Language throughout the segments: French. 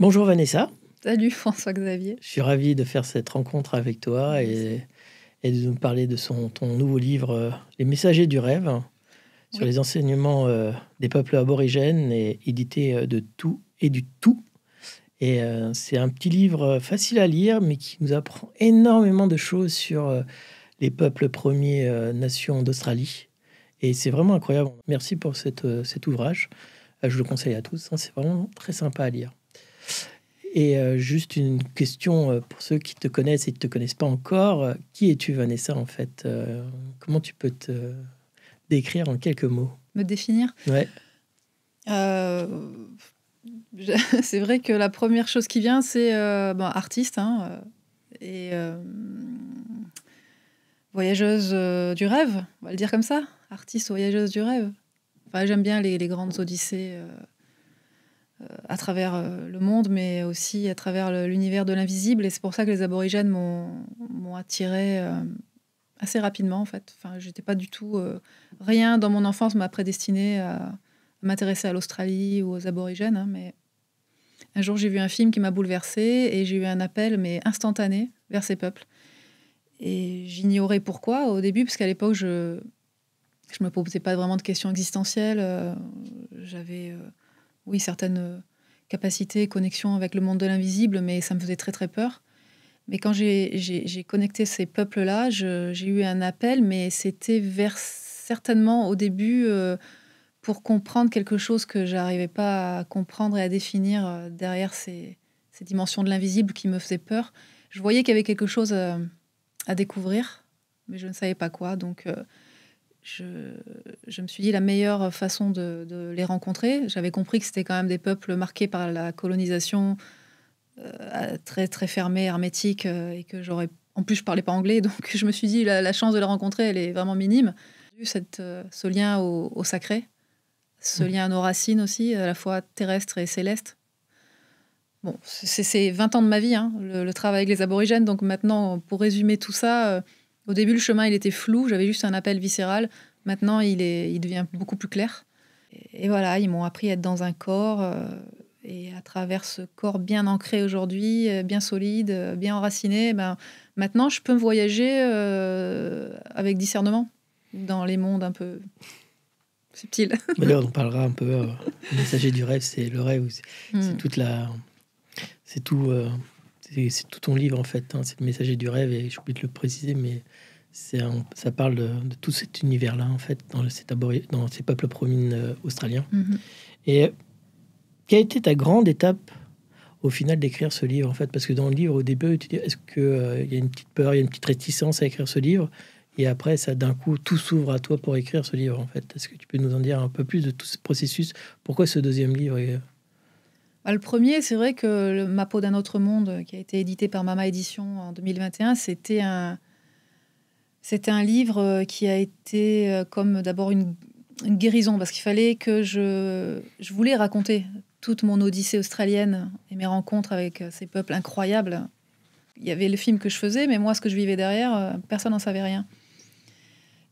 Bonjour Vanessa, Salut François-Xavier. je suis ravi de faire cette rencontre avec toi et de nous parler de ton nouveau livre Les Messagers du rêve sur Oui, les enseignements des peuples aborigènes et édité de Tout et du Tout. Et c'est un petit livre facile à lire mais qui nous apprend énormément de choses sur les peuples premiers nations d'Australie. Et c'est vraiment incroyable. Merci pour cet ouvrage. Je le conseille à tous, hein, c'est vraiment très sympa à lire. Et juste une question pour ceux qui te connaissent et qui ne te connaissent pas encore. Qui es-tu, Vanessa, en fait? Comment tu peux te décrire en quelques mots? me définir. Ouais, Euh, c'est vrai que la première chose qui vient, c'est artiste et voyageuse du rêve, on va le dire comme ça. Artiste voyageuse du rêve. Enfin, j'aime bien les grandes odyssées à travers le monde, mais aussi à travers l'univers de l'invisible. Et c'est pour ça que les aborigènes m'ont attirée assez rapidement, en fait. Enfin, j'étais pas du tout... rien dans mon enfance m'a prédestinée à m'intéresser à l'Australie ou aux aborigènes, hein, mais un jour, j'ai vu un film qui m'a bouleversée et j'ai eu un appel, mais instantané, vers ces peuples. Et j'ignorais pourquoi au début, parce qu'à l'époque, je me posais pas vraiment de questions existentielles. J'avais, oui, certaines capacités, connexions avec le monde de l'invisible, mais ça me faisait très, très peur. Mais quand j'ai connecté ces peuples-là, j'ai eu un appel, mais c'était certainement au début pour comprendre quelque chose que j'arrivais pas à comprendre et à définir derrière ces dimensions de l'invisible qui me faisaient peur. Je voyais qu'il y avait quelque chose à découvrir, mais je ne savais pas quoi. Donc, je me suis dit la meilleure façon de les rencontrer. J'avais compris que c'était quand même des peuples marqués par la colonisation, très très fermés, hermétiques, et que j'aurais... En plus, je parlais pas anglais, donc je me suis dit la chance de les rencontrer, elle est vraiment minime. J'ai eu ce lien au sacré, ce lien à nos racines aussi, à la fois terrestre et céleste. Bon, c'est 20 ans de ma vie, hein, le travail avec les aborigènes. Donc maintenant, pour résumer tout ça, au début, le chemin, il était flou. J'avais juste un appel viscéral. Maintenant, il devient beaucoup plus clair. Et voilà, ils m'ont appris à être dans un corps. Et à travers ce corps bien ancré aujourd'hui, bien solide, bien enraciné, ben, maintenant, je peux voyager avec discernement dans les mondes un peu subtils. mais là, on parlera un peu. Le messager du rêve, c'est le rêve. C'est Hmm. toute la. C'est tout. C'est tout ton livre, en fait, hein, c'est le messager du rêve. Et j'ai oublié de le préciser, mais ça parle de tout cet univers-là, en fait, dans ces peuples premiers australiens. Mhm. Et quelle a été ta grande étape au final d'écrire ce livre, en fait? Parce que dans le livre, au début, tu dis, est-ce qu'il y a une petite peur, il y a une petite réticence à écrire ce livre? Et après, ça, d'un coup, tout s'ouvre à toi pour écrire ce livre, en fait. Est-ce que tu peux nous en dire un peu plus de tout ce processus? Pourquoi ce deuxième livre Le premier, c'est vrai que Ma peau d'un autre monde, qui a été édité par Mama Édition en 2021, c'était un livre qui a été comme d'abord une guérison, parce qu'il fallait que je voulais raconter toute mon odyssée australienne et mes rencontres avec ces peuples incroyables. Il y avait le film que je faisais, mais moi, ce que je vivais derrière, personne n'en savait rien.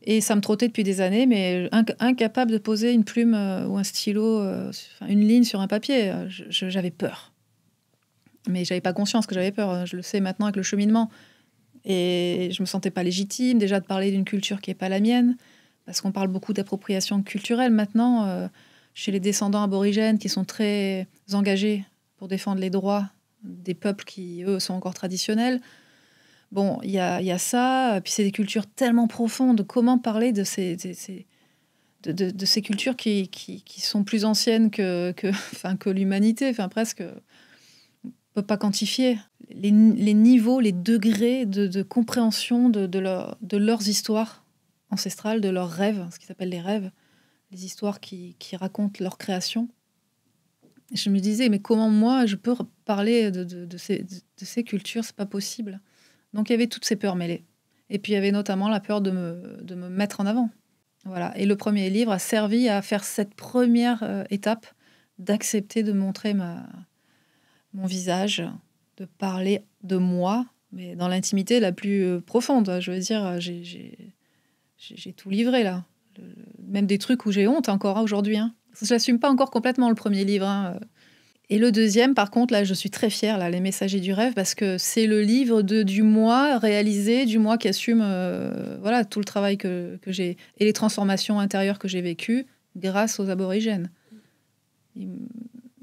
Et ça me trottait depuis des années, mais incapable de poser une plume ou un stylo, une ligne sur un papier. J'avais peur. Mais j'avais pas conscience que j'avais peur. Je le sais maintenant avec le cheminement. Et je me sentais pas légitime déjà de parler d'une culture qui est pas la mienne, parce qu'on parle beaucoup d'appropriation culturelle maintenant chez les descendants aborigènes qui sont très engagés pour défendre les droits des peuples qui, eux, sont encore traditionnels. Bon, il y a ça, puis c'est des cultures tellement profondes. Comment parler de de ces cultures qui sont plus anciennes enfin, que l'humanité, enfin presque peut pas quantifier les niveaux, les degrés de compréhension de leurs histoires ancestrales, de leurs rêves, ce qu'ils appellent les rêves, les histoires qui racontent leur création. Et je me disais, mais comment moi je peux parler de ces cultures? C'est pas possible. Donc il y avait toutes ces peurs mêlées. Et puis il y avait notamment la peur de me mettre en avant. Voilà. Et le premier livre a servi à faire cette première étape d'accepter de montrer mon visage, de parler de moi, mais dans l'intimité la plus profonde. Je veux dire, j'ai tout livré là. Même des trucs où j'ai honte encore aujourd'hui. Hein. Je n'assume pas encore complètement le premier livre. Hein. Et le deuxième, par contre, là, je suis très fière, là, Les Messagers du rêve, parce que c'est le livre du moi réalisé, du moi qui assume voilà, tout le travail que j'ai et les transformations intérieures que j'ai vécues grâce aux aborigènes. Ils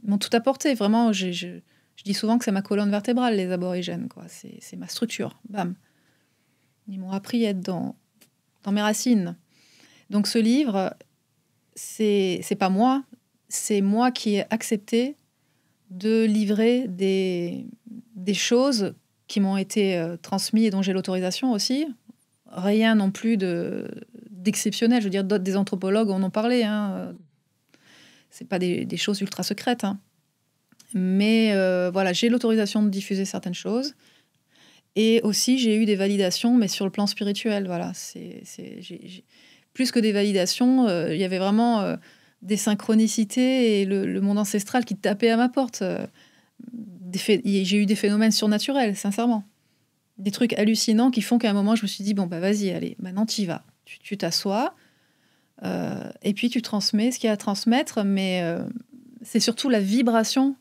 m'ont tout apporté, vraiment. Je dis souvent que c'est ma colonne vertébrale, les aborigènes, quoi. C'est ma structure, bam. Ils m'ont appris à être dans mes racines. Donc ce livre, c'est pas moi, c'est moi qui ai accepté de livrer des choses qui m'ont été transmises et dont j'ai l'autorisation aussi. Rien non plus d'exceptionnel. Je veux dire, des anthropologues en ont parlé. Hein. C'est pas des choses ultra secrètes. Hein. Mais voilà, j'ai l'autorisation de diffuser certaines choses. Et aussi, j'ai eu des validations, mais sur le plan spirituel. Voilà, plus que des validations, il y avait vraiment des synchronicités et le monde ancestral qui tapait à ma porte. J'ai eu des phénomènes surnaturels, sincèrement. Des trucs hallucinants qui font qu'à un moment, je me suis dit, bon, bah vas-y, allez, maintenant t'y vas. Tu t'assois et puis tu transmets ce qu'il y a à transmettre, mais c'est surtout la vibration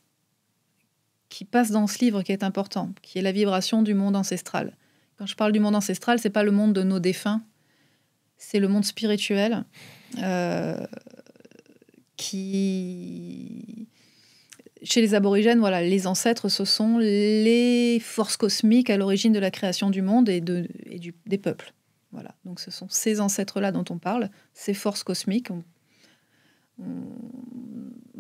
qui passe dans ce livre qui est important, qui est la vibration du monde ancestral. Quand je parle du monde ancestral, c'est pas le monde de nos défunts, c'est le monde spirituel qui... Chez les aborigènes, voilà, les ancêtres, ce sont les forces cosmiques à l'origine de la création du monde et des peuples. Voilà. Donc ce sont ces ancêtres-là dont on parle, ces forces cosmiques.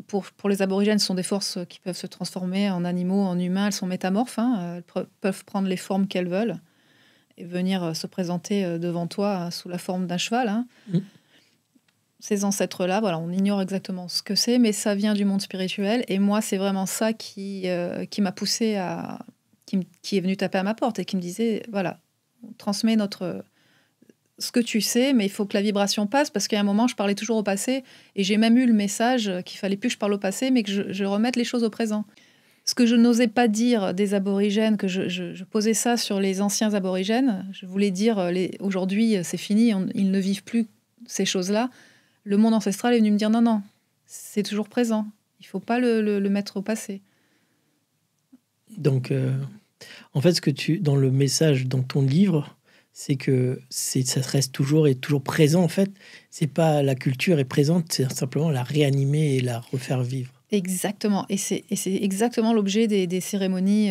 Pour les aborigènes, ce sont des forces qui peuvent se transformer en animaux, en humains. Elles sont métamorphes, hein. Elles peuvent prendre les formes qu'elles veulent et venir se présenter devant toi sous la forme d'un cheval. Hein. Mmh. Ces ancêtres-là, voilà, on ignore exactement ce que c'est, mais ça vient du monde spirituel. Et moi, c'est vraiment ça qui m'a poussée qui est venu taper à ma porte et qui me disait, voilà, on transmet ce que tu sais, mais il faut que la vibration passe, parce qu'à un moment, je parlais toujours au passé, et j'ai même eu le message qu'il fallait plus que je parle au passé, mais que je remette les choses au présent. Ce que je n'osais pas dire des aborigènes, que je posais ça sur les anciens aborigènes, je voulais dire, aujourd'hui, c'est fini, ils ne vivent plus ces choses-là. Le monde ancestral est venu me dire, non, c'est toujours présent, il ne faut pas le mettre au passé. Donc, en fait, dans le message, dans ton livre, c'est que ça reste toujours présent. En fait, c'est pas la culture est présente, c'est simplement la réanimer et la refaire vivre. Exactement. Et c'est exactement l'objet des cérémonies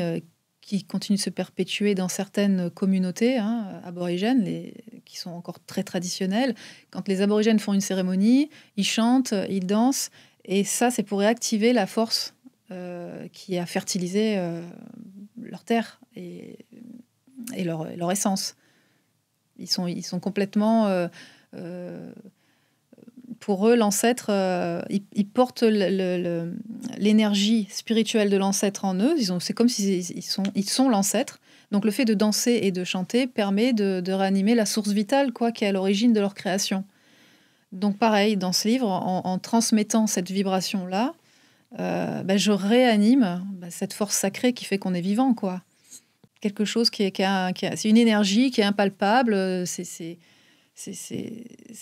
qui continuent de se perpétuer dans certaines communautés aborigènes, qui sont encore très traditionnelles. Quand les aborigènes font une cérémonie, ils chantent, ils dansent. Et ça, c'est pour réactiver la force qui a fertilisé leur terre et leur essence. Ils sont complètement... pour eux, l'ancêtre, ils portent l'énergie spirituelle de l'ancêtre en eux. C'est comme s'ils sont l'ancêtre. Donc le fait de danser et de chanter permet de réanimer la source vitale, qui est à l'origine de leur création. Donc pareil, dans ce livre, en transmettant cette vibration-là, je réanime cette force sacrée qui fait qu'on est vivant, quoi. Quelque chose c'est une énergie qui est impalpable. C'est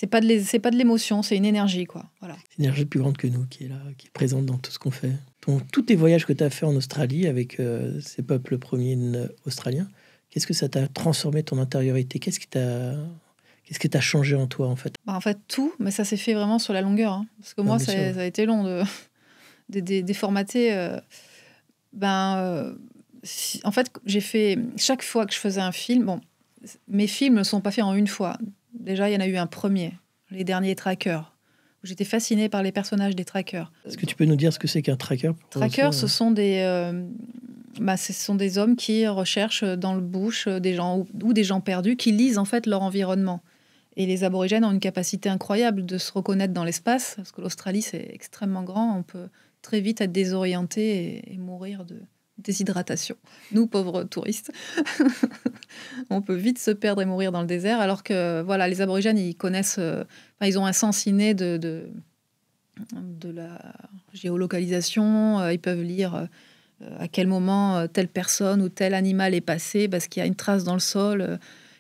pas de l'émotion, c'est une énergie, quoi. Voilà. C'est une énergie plus grande que nous qui est là, qui est présente dans tout ce qu'on fait. Tous tes voyages que tu as fait en Australie avec ces peuples premiers australiens, qu'est-ce que ça t'a transformé, ton intériorité? Qu'est-ce que t'as changé en toi, en fait? En fait, tout, mais ça s'est fait vraiment sur la longueur. Hein, parce que moi, ça a été long de déformater. En fait, j'ai fait... Chaque fois que je faisais un film... mes films ne sont pas faits en une fois. Déjà, il y en a eu un premier, les derniers Trackers, où j'étais fascinée par les personnages des Trackers. Est-ce que tu peux nous dire ce que c'est qu'un tracker? Trackers, ce sont des hommes qui recherchent dans le bush des gens ou des gens perdus qui lisent en fait leur environnement. Et les aborigènes ont une capacité incroyable de se reconnaître dans l'espace, parce que l'Australie, c'est extrêmement grand. On peut très vite être désorienté et mourir de déshydratation. Nous, pauvres touristes, on peut vite se perdre et mourir dans le désert, alors que voilà, les aborigènes, ils connaissent, ils ont un sens inné de la géolocalisation. Ils peuvent lire à quel moment telle personne ou tel animal est passé, parce qu'il y a une trace dans le sol,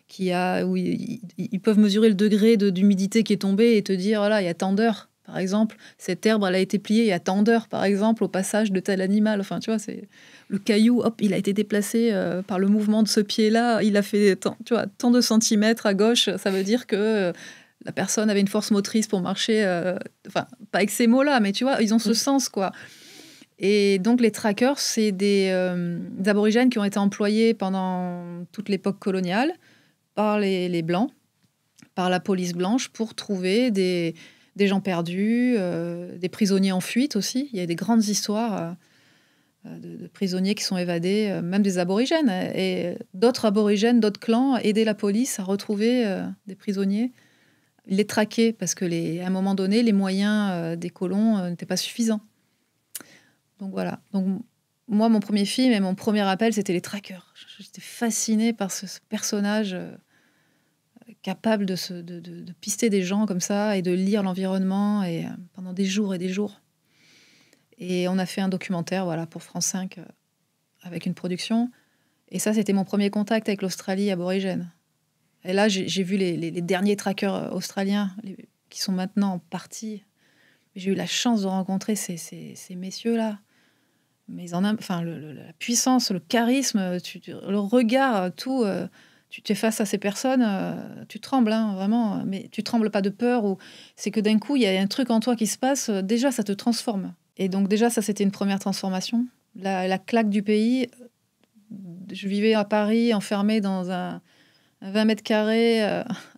où ils peuvent mesurer le degré d'humidité qui est tombé et te dire, voilà, il y a tant d'heures Par exemple, cette herbe, elle a été pliée il y a tant d'heures, par exemple, au passage de tel animal. Enfin, tu vois, c'est le caillou, hop, il a été déplacé par le mouvement de ce pied-là. Il a fait tant de centimètres à gauche. Ça veut dire que la personne avait une force motrice pour marcher. Enfin, pas avec ces mots-là, mais tu vois, ils ont ce sens, quoi. Et donc, les trackers, c'est des aborigènes qui ont été employés pendant toute l'époque coloniale par les Blancs, par la police blanche, pour trouver des gens perdus, des prisonniers en fuite aussi. Il y a des grandes histoires de prisonniers qui sont évadés, même des aborigènes. Et d'autres aborigènes, d'autres clans aidaient la police à retrouver des prisonniers, les traquer, parce que à un moment donné, les moyens des colons n'étaient pas suffisants. Donc voilà. Donc, moi, mon premier film et mon premier appel, c'était les trackers. J'étais fascinée par ce personnage capable de pister des gens comme ça et de lire l'environnement et, pendant des jours et des jours. Et on a fait un documentaire pour France 5 avec une production. Et ça, c'était mon premier contact avec l'Australie aborigène. Et là, j'ai vu les derniers trackers australiens qui sont maintenant partis. J'ai eu la chance de rencontrer ces messieurs-là. Mais la puissance, le charisme, le regard, tout... tu es face à ces personnes, tu trembles, vraiment. Mais tu trembles pas de peur. C'est que d'un coup, il y a un truc en toi qui se passe. Déjà, ça te transforme. Et donc déjà, ça, c'était une première transformation. La claque du pays. Je vivais à Paris, enfermée dans un 20 mètres carrés,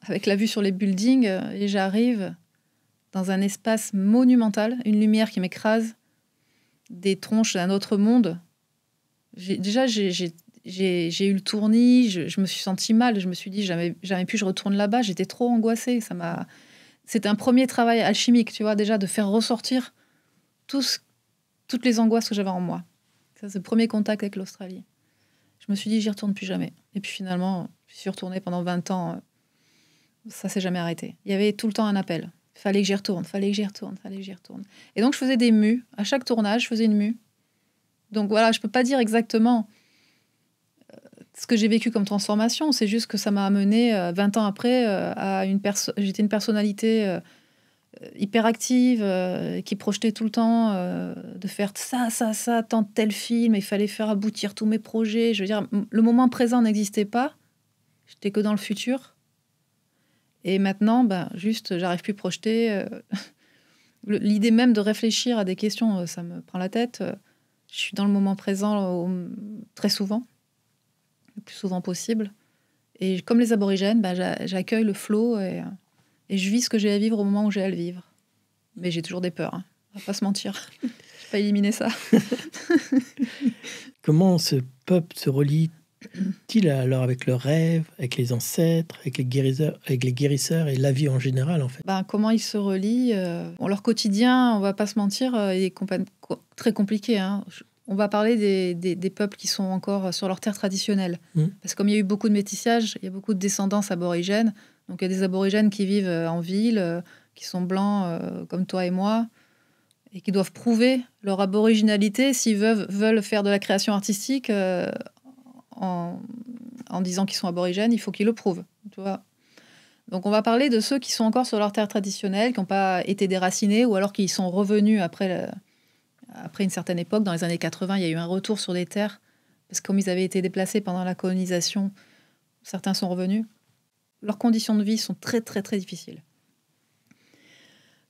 avec la vue sur les buildings. Et j'arrive dans un espace monumental, une lumière qui m'écrase, des tronches d'un autre monde. J'ai eu le tournis, je me suis sentie mal, je me suis dit jamais plus je retourne là-bas, j'étais trop angoissée. C'était un premier travail alchimique, tu vois, déjà de faire ressortir toutes les angoisses que j'avais en moi. Ça, c'est le premier contact avec l'Australie. Je me suis dit, j'y retourne plus jamais. Et puis finalement, je suis retournée pendant 20 ans. Ça s'est jamais arrêté. Il y avait tout le temps un appel. Fallait que j'y retourne. Et donc, je faisais des mues. À chaque tournage, je faisais une mue. Donc voilà, je peux pas dire exactement ce que j'ai vécu comme transformation. C'est juste que ça m'a amené 20 ans après à j'étais une personnalité hyperactive, qui projetait tout le temps de faire ça, tant de tel film. Il fallait faire aboutir tous mes projets. Je veux dire, le moment présent n'existait pas. J'étais que dans le futur. Et maintenant, juste, j'arrive plus à projeter. L'idée même de réfléchir à des questions, ça me prend la tête. Je suis dans le moment présent très souvent, le plus souvent possible. Et comme les aborigènes, j'accueille le flow et je vis ce que j'ai à vivre au moment où j'ai à le vivre. Mais j'ai toujours des peurs, on va pas se mentir. Je vais pas éliminer ça. Comment ce peuple se relie-t-il alors avec leurs rêves, avec les ancêtres, avec les guérisseurs et la vie en général, en fait? Comment ils se relient leur quotidien, on va pas se mentir, est très compliqué. On va parler des peuples qui sont encore sur leurs terres traditionnelles. Parce que comme il y a eu beaucoup de métissage, il y a beaucoup de descendance aborigène. Donc il y a des aborigènes qui vivent en ville, qui sont blancs comme toi et moi, et qui doivent prouver leur aboriginalité s'ils veulent faire de la création artistique en disant qu'ils sont aborigènes, il faut qu'ils le prouvent. Tu vois. Donc on va parler de ceux qui sont encore sur leur terre traditionnelle, qui n'ont pas été déracinés, ou alors qui sont revenus après une certaine époque. Dans les années 80, il y a eu un retour sur les terres, parce que comme ils avaient été déplacés pendant la colonisation, certains sont revenus. Leurs conditions de vie sont très, très, très difficiles.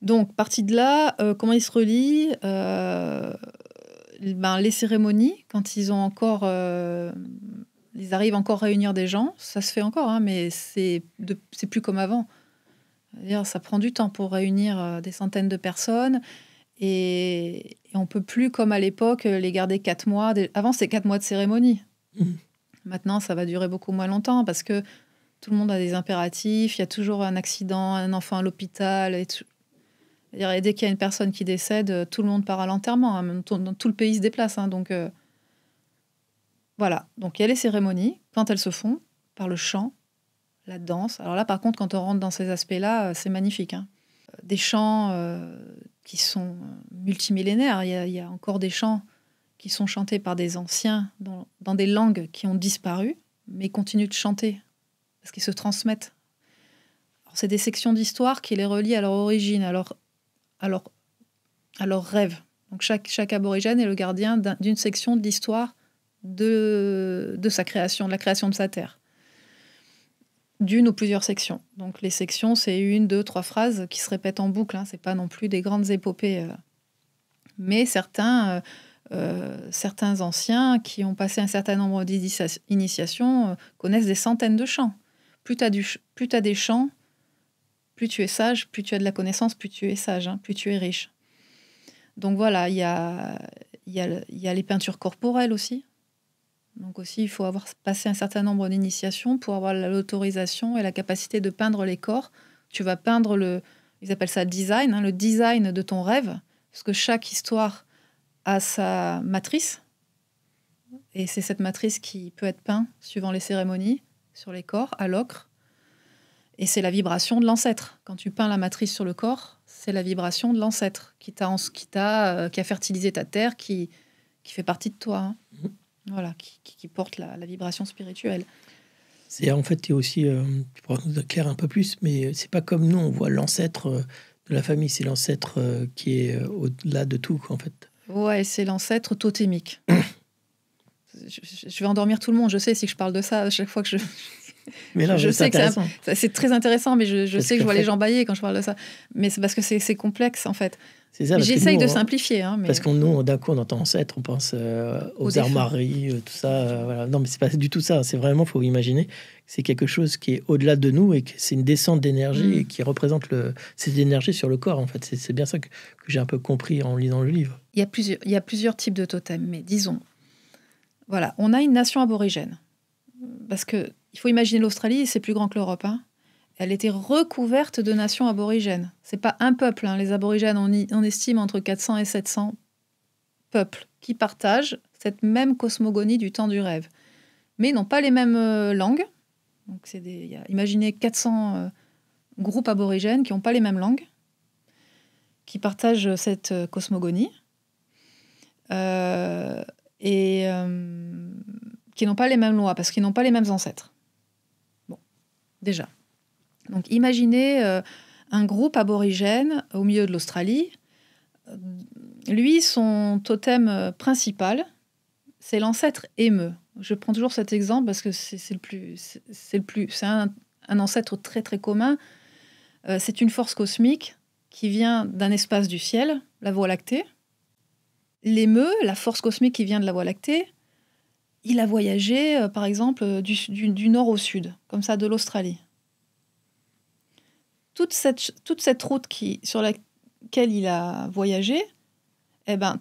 Donc, partie de là, comment ils se relient les cérémonies, quand ils ont encore... ils arrivent encore à réunir des gens, ça se fait encore, mais c'est plus comme avant. C'est-à-dire, ça prend du temps pour réunir des centaines de personnes, et on ne peut plus, comme à l'époque, les garder 4 mois. Avant, c'était 4 mois de cérémonie. Maintenant, ça va durer beaucoup moins longtemps, parce que tout le monde a des impératifs, il y a toujours un accident, un enfant à l'hôpital, et dès qu'il y a une personne qui décède, tout le monde part à l'enterrement, tout le pays se déplace. Donc, voilà. Donc, il y a les cérémonies, quand elles se font, par le chant, la danse. Alors là, par contre, quand on rentre dans ces aspects-là, c'est magnifique. Des chants qui sont multimillénaires. Il y a encore des chants qui sont chantés par des anciens dans des langues qui ont disparu, mais continuent de chanter, parce qu'ils se transmettent. Alors, c'est des sections d'histoire qui les relient à leur origine. Alors, à leur rêve. Donc chaque aborigène est le gardien d'une section de l'histoire de sa création, de la création de sa terre. D'une ou plusieurs sections. Donc les sections, c'est 1, 2, 3 phrases qui se répètent en boucle. C'est pas non plus des grandes épopées. Mais certains anciens qui ont passé un certain nombre d'initiations connaissent des centaines de chants. Plus tu as des chants, plus tu es sage, plus tu as de la connaissance, plus tu es sage, plus tu es riche. Donc voilà, il y a les peintures corporelles aussi. Donc aussi, il faut avoir passé un certain nombre d'initiations pour avoir l'autorisation et la capacité de peindre les corps. Tu vas peindre ils appellent ça design, le design de ton rêve, parce que chaque histoire a sa matrice. Et c'est cette matrice qui peut être peinte suivant les cérémonies, sur les corps, à l'ocre. Et c'est la vibration de l'ancêtre. Quand tu peins la matrice sur le corps, c'est la vibration de l'ancêtre qui a fertilisé ta terre, qui fait partie de toi. Voilà, qui porte la vibration spirituelle. C'est en fait, aussi, tu pourras nous éclairer un peu plus, mais c'est pas comme nous, on voit l'ancêtre de la famille, c'est l'ancêtre qui est au-delà de tout, en fait. Ouais, c'est l'ancêtre totémique. Je vais endormir tout le monde, je sais, si je parle de ça à chaque fois que je... Mais là, je sais que c'est très intéressant, mais je sais que je vois les gens bâiller quand je parle de ça. Mais c'est parce que c'est complexe, en fait. J'essaye de simplifier. Mais... Parce qu'on d'un coup, on entend ancêtre, on pense aux armoiries, tout ça. Voilà. Non, mais c'est pas du tout ça. C'est vraiment, il faut imaginer que c'est quelque chose qui est au-delà de nous et que c'est une descente d'énergie et qui représente cette énergie sur le corps, en fait. C'est bien ça que j'ai un peu compris en lisant le livre. Il y a plusieurs types de totems, mais disons, voilà, on a une nation aborigène. Parce qu'il faut imaginer l'Australie, c'est plus grand que l'Europe. Elle était recouverte de nations aborigènes. C'est pas un peuple. Les aborigènes, on estime entre 400 et 700 peuples qui partagent cette même cosmogonie du temps du rêve. Mais ils n'ont pas les mêmes langues. Donc imaginez 400 groupes aborigènes qui n'ont pas les mêmes langues, qui partagent cette cosmogonie. Et qui n'ont pas les mêmes lois, parce qu'ils n'ont pas les mêmes ancêtres. Bon, déjà. Donc imaginez un groupe aborigène au milieu de l'Australie. Lui, son totem principal, c'est l'ancêtre émeu. Je prends toujours cet exemple parce que c'est un ancêtre très très commun. C'est une force cosmique qui vient d'un espace du ciel, la Voie lactée. L'émeu, la force cosmique qui vient de la Voie lactée, il a voyagé, par exemple, du nord au sud, comme ça, de l'Australie. Toute cette route sur laquelle il a voyagé,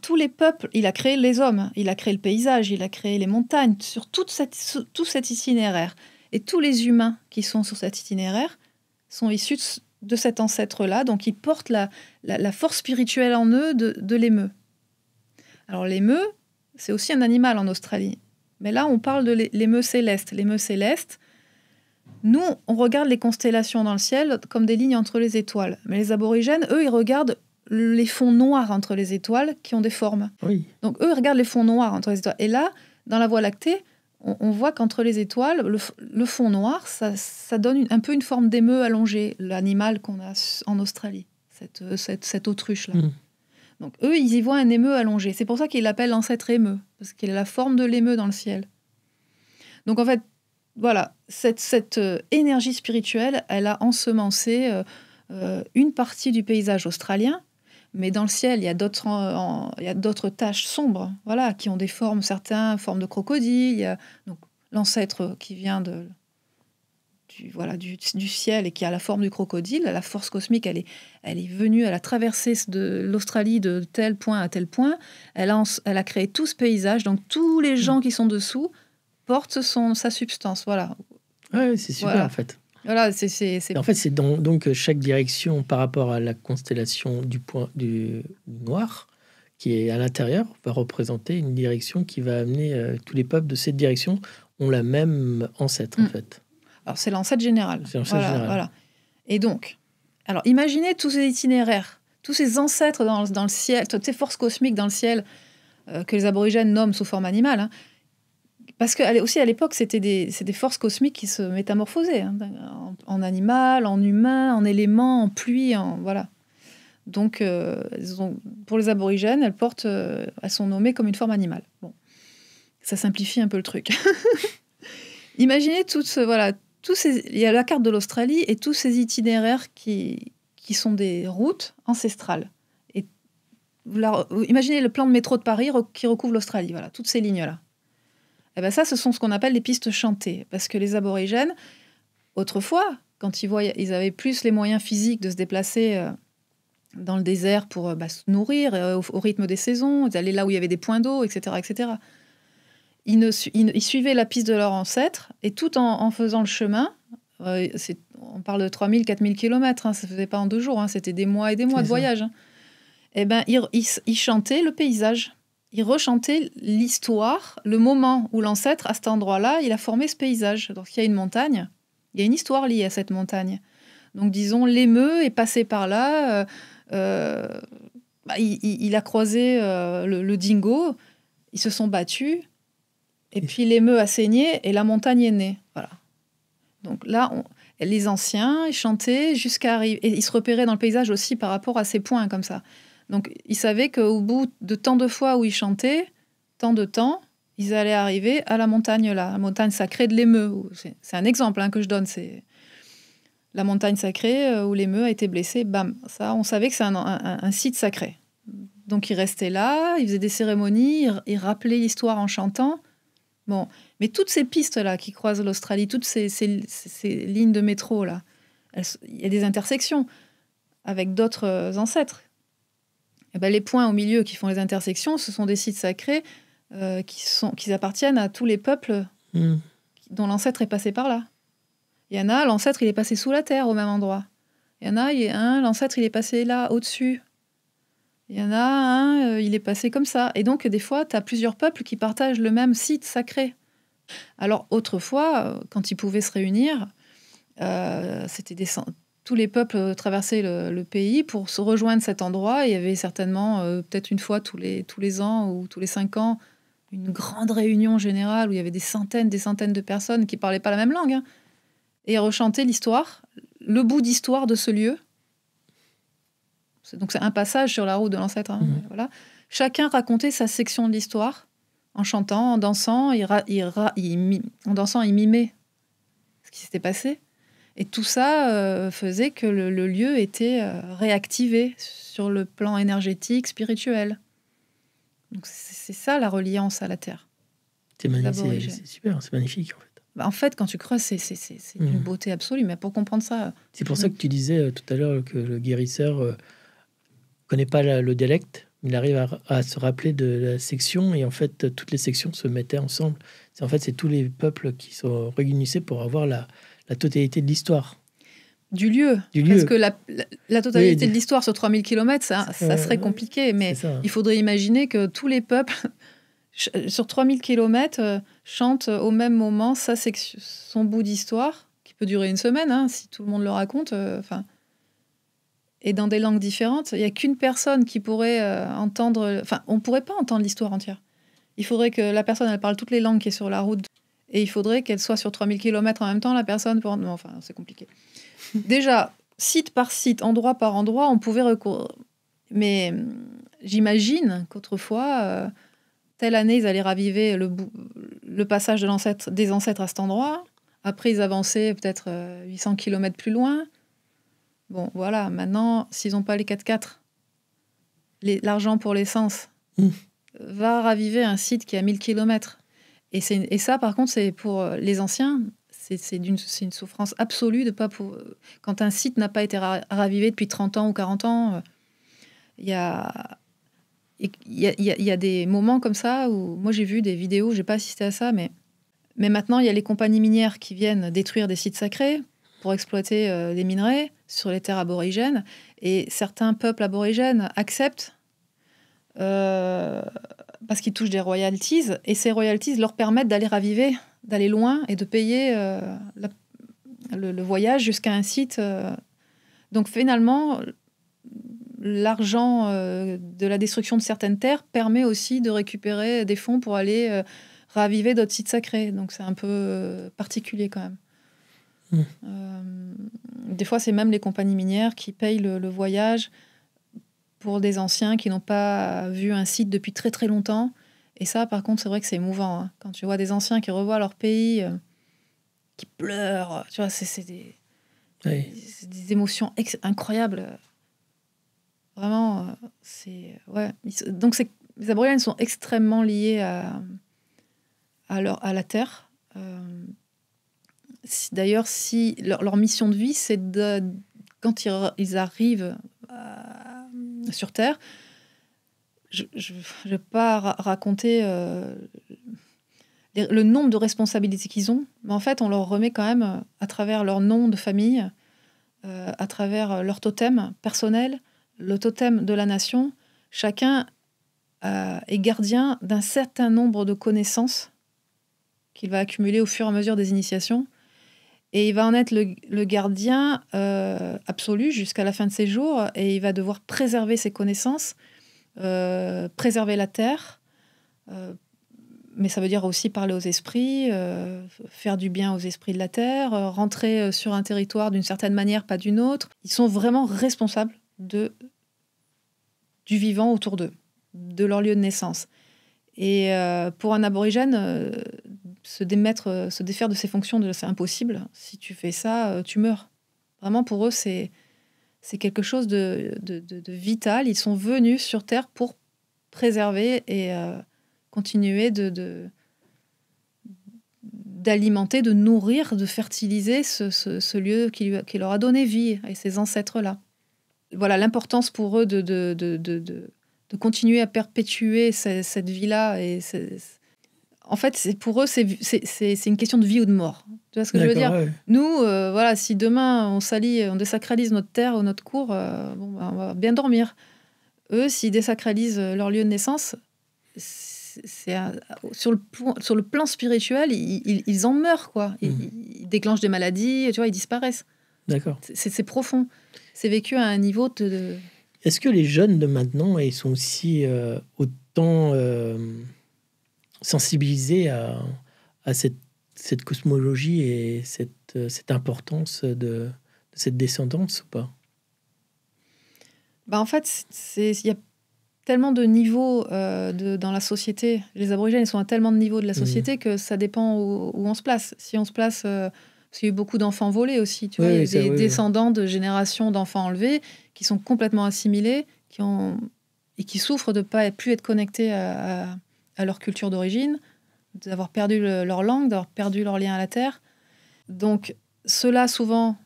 tous les peuples, il a créé les hommes, il a créé le paysage, il a créé les montagnes, sur tout cet itinéraire. Et tous les humains qui sont sur cet itinéraire sont issus de cet ancêtre-là, donc ils portent la force spirituelle en eux de l'émeu. Alors l'émeu, c'est aussi un animal en Australie. Mais là, on parle de l'émeu céleste. L'émeu céleste, nous, on regarde les constellations dans le ciel comme des lignes entre les étoiles. Mais les aborigènes, eux, ils regardent les fonds noirs entre les étoiles qui ont des formes. Oui. Donc eux, ils regardent les fonds noirs entre les étoiles. Et là, dans la Voie lactée, on voit qu'entre les étoiles, le fond noir, ça donne un peu une forme d'émeu allongée, l'animal qu'on a en Australie, cette autruche-là. Donc eux, ils y voient un émeu allongé. C'est pour ça qu'ils l'appellent l'ancêtre émeu, parce qu'il a la forme de l'émeu dans le ciel. Donc en fait, voilà, cette énergie spirituelle, elle a ensemencé une partie du paysage australien, mais dans le ciel, il y a d'autres taches sombres, voilà, qui ont des formes, certains formes de crocodile. Il y a donc l'ancêtre qui vient du ciel et qui a la forme du crocodile. La force cosmique, elle est venue, elle a traversé de l'Australie de tel point à tel point. Elle a créé tout ce paysage. Donc tous les gens qui sont dessous portent sa substance. Voilà. Ouais, c'est super, en fait. Voilà, En fait, c'est donc chaque direction par rapport à la constellation du noir qui est à l'intérieur va représenter une direction qui va amener tous les peuples de cette direction ont la même ancêtre, en fait. Alors, c'est l'ancêtre général. C'est l'ancêtre général. Voilà. Et donc, alors, imaginez tous ces itinéraires, tous ces ancêtres dans le ciel, toutes ces forces cosmiques dans le ciel que les aborigènes nomment sous forme animale. Parce que aussi à l'époque, c'est des forces cosmiques qui se métamorphosaient en animal, en humain, en éléments, en pluie, voilà. Donc, pour les aborigènes, elles sont nommées comme une forme animale. Bon, ça simplifie un peu le truc. Imaginez il y a la carte de l'Australie et tous ces itinéraires qui sont des routes ancestrales. Et imaginez le plan de métro de Paris qui recouvre l'Australie. Voilà, toutes ces lignes-là. Et ben ça, ce sont ce qu'on appelle les pistes chantées. Parce que les aborigènes, autrefois, quand ils avaient plus les moyens physiques de se déplacer dans le désert pour se nourrir au rythme des saisons, d'aller là où il y avait des points d'eau, etc., etc. Ils suivaient la piste de leurs ancêtres et tout en faisant le chemin, on parle de 3000, 4000 km, ça ne se faisait pas en 2 jours, c'était des mois et des mois de voyage. Et ben, ils chantaient le paysage. Ils rechantaient l'histoire, le moment où l'ancêtre, à cet endroit-là, il a formé ce paysage. Donc, il y a une montagne, il y a une histoire liée à cette montagne. Donc, disons, l'émeu est passé par là, il a croisé le dingo, ils se sont battus, et puis l'émeu a saigné et la montagne est née. Voilà. Donc là, les anciens, ils chantaient jusqu'à arriver. Et ils se repéraient dans le paysage aussi par rapport à ces points comme ça. Donc, ils savaient qu'au bout de tant de fois où ils chantaient, tant de temps, ils allaient arriver à la montagne là, la montagne sacrée de l'émeu. C'est un exemple que je donne. C'est la montagne sacrée où l'émeu a été blessé. Bam, ça, on savait que c'est un site sacré. Donc, ils restaient là, ils faisaient des cérémonies, ils rappelaient l'histoire en chantant. Bon, mais toutes ces pistes-là qui croisent l'Australie, toutes ces lignes de métro, là, il y a des intersections avec d'autres ancêtres. Et ben, les points au milieu qui font les intersections, ce sont des sites sacrés qui appartiennent à tous les peuples dont l'ancêtre est passé par là. Il y en a, l'ancêtre, il est passé sous la terre au même endroit. Il y en a, l'ancêtre, il est passé là, au-dessus. Il y en a un, il est passé comme ça. Et donc, des fois, tu as plusieurs peuples qui partagent le même site sacré. Alors, autrefois, quand ils pouvaient se réunir, c'était tous les peuples traversaient le pays pour se rejoindre cet endroit. Il y avait certainement, peut-être une fois tous les ans ou tous les 5 ans, une grande réunion générale où il y avait des centaines de personnes qui ne parlaient pas la même langue. Et rechantaient l'histoire, le bout d'histoire de ce lieu. Donc c'est un passage sur la route de l'ancêtre. Voilà. Chacun racontait sa section de l'histoire en chantant, en dansant. En dansant, il mimait ce qui s'était passé. Et tout ça faisait que le lieu était réactivé sur le plan énergétique, spirituel. Donc c'est ça la reliance à la Terre. C'est super, c'est magnifique en fait. En fait, quand tu creuses, c'est une beauté absolue. Mais pour comprendre ça... C'est pour ça que tu disais tout à l'heure que le guérisseur connaît pas le dialecte. Il arrive à se rappeler de la section et en fait, toutes les sections se mettaient ensemble. C'est tous les peuples qui sont réunissés pour avoir la totalité de l'histoire. Du lieu. Parce que la totalité de l'histoire sur 3000 km, ça serait compliqué. Mais il faudrait imaginer que tous les peuples, sur 3000 km, chantent au même moment son bout d'histoire, qui peut durer une semaine, si tout le monde le raconte. Et dans des langues différentes. Il n'y a qu'une personne qui pourrait entendre... Enfin, on ne pourrait pas entendre l'histoire entière. Il faudrait que la personne, elle parle toutes les langues qui est sur la route. Et il faudrait qu'elle soit sur 3000 km en même temps, la personne... Non, enfin, c'est compliqué. Déjà, site par site, endroit par endroit, on pouvait recourir. Mais j'imagine qu'autrefois, telle année, ils allaient raviver le passage des ancêtres à cet endroit. Après, ils avançaient peut-être 800 km plus loin. Bon, voilà, maintenant, s'ils n'ont pas les 4x4, l'argent pour l'essence, va raviver un site qui a 1000 km. Et ça, par contre, c'est pour les anciens, c'est une souffrance absolue de pas pouvoir... Quand un site n'a pas été ravivé depuis 30 ans ou 40 ans, il y a des moments comme ça où... Moi, j'ai vu des vidéos, je n'ai pas assisté à ça, mais maintenant, il y a les compagnies minières qui viennent détruire des sites sacrés pour exploiter des minerais sur les terres aborigènes. Et certains peuples aborigènes acceptent parce qu'ils touchent des royalties. Et ces royalties leur permettent d'aller raviver, d'aller loin et de payer le voyage jusqu'à un site. Donc finalement, l'argent de la destruction de certaines terres permet aussi de récupérer des fonds pour aller raviver d'autres sites sacrés. Donc c'est un peu particulier quand même. Des fois, c'est même les compagnies minières qui payent le voyage pour des anciens qui n'ont pas vu un site depuis très très longtemps. Et ça, par contre, c'est vrai que c'est émouvant. Hein. Quand tu vois des anciens qui revoient leur pays, qui pleurent, tu vois, c'est des émotions incroyables. Vraiment, c'est... Ouais. Donc, les Aborigènes sont extrêmement liés à la terre. D'ailleurs, leur mission de vie, c'est quand ils arrivent sur Terre, je ne vais pas raconter le nombre de responsabilités qu'ils ont, mais en fait, on leur remet quand même, à travers leur nom de famille, à travers leur totem personnel, le totem de la nation, chacun est gardien d'un certain nombre de connaissances qu'il va accumuler au fur et à mesure des initiations. Et il va en être le gardien absolu jusqu'à la fin de ses jours. Et il va devoir préserver ses connaissances, préserver la terre. Mais ça veut dire aussi parler aux esprits, faire du bien aux esprits de la terre, rentrer sur un territoire d'une certaine manière, pas d'une autre. Ils sont vraiment responsables du vivant autour d'eux, de leur lieu de naissance. Et pour un aborigène, se défaire de ses fonctions, c'est impossible. Si tu fais ça, tu meurs. Vraiment, pour eux, c'est quelque chose de vital. Ils sont venus sur Terre pour préserver et continuer d'alimenter, de nourrir, de fertiliser ce lieu qui leur a donné vie, et ces ancêtres-là. Voilà l'importance pour eux de continuer à perpétuer cette vie-là. Et en fait, pour eux, c'est une question de vie ou de mort. Tu vois ce que je veux dire ? Ouais. Nous, voilà, si demain on désacralise notre terre ou notre cour, on va bien dormir. Eux, s'ils désacralisent leur lieu de naissance, sur le plan spirituel, ils en meurent, quoi. Ils déclenchent des maladies, tu vois, ils disparaissent. D'accord. C'est profond. C'est vécu à un niveau de... Est-ce que les jeunes de maintenant, ils sont aussi autant sensibilisés à cette cosmologie et cette importance de cette descendance ou pas ? En fait, il y a tellement de niveaux dans la société. Les aborigènes, ils sont à tellement de niveaux de la société que ça dépend où on se place. Si on se place... parce qu'il y a eu beaucoup d'enfants volés aussi. Tu vois, il y a des descendants de générations d'enfants enlevés qui sont complètement assimilés et qui souffrent de ne pas plus être connectés à leur culture d'origine, d'avoir perdu leur langue, d'avoir perdu leur lien à la terre. Donc, ceux-là, souvent,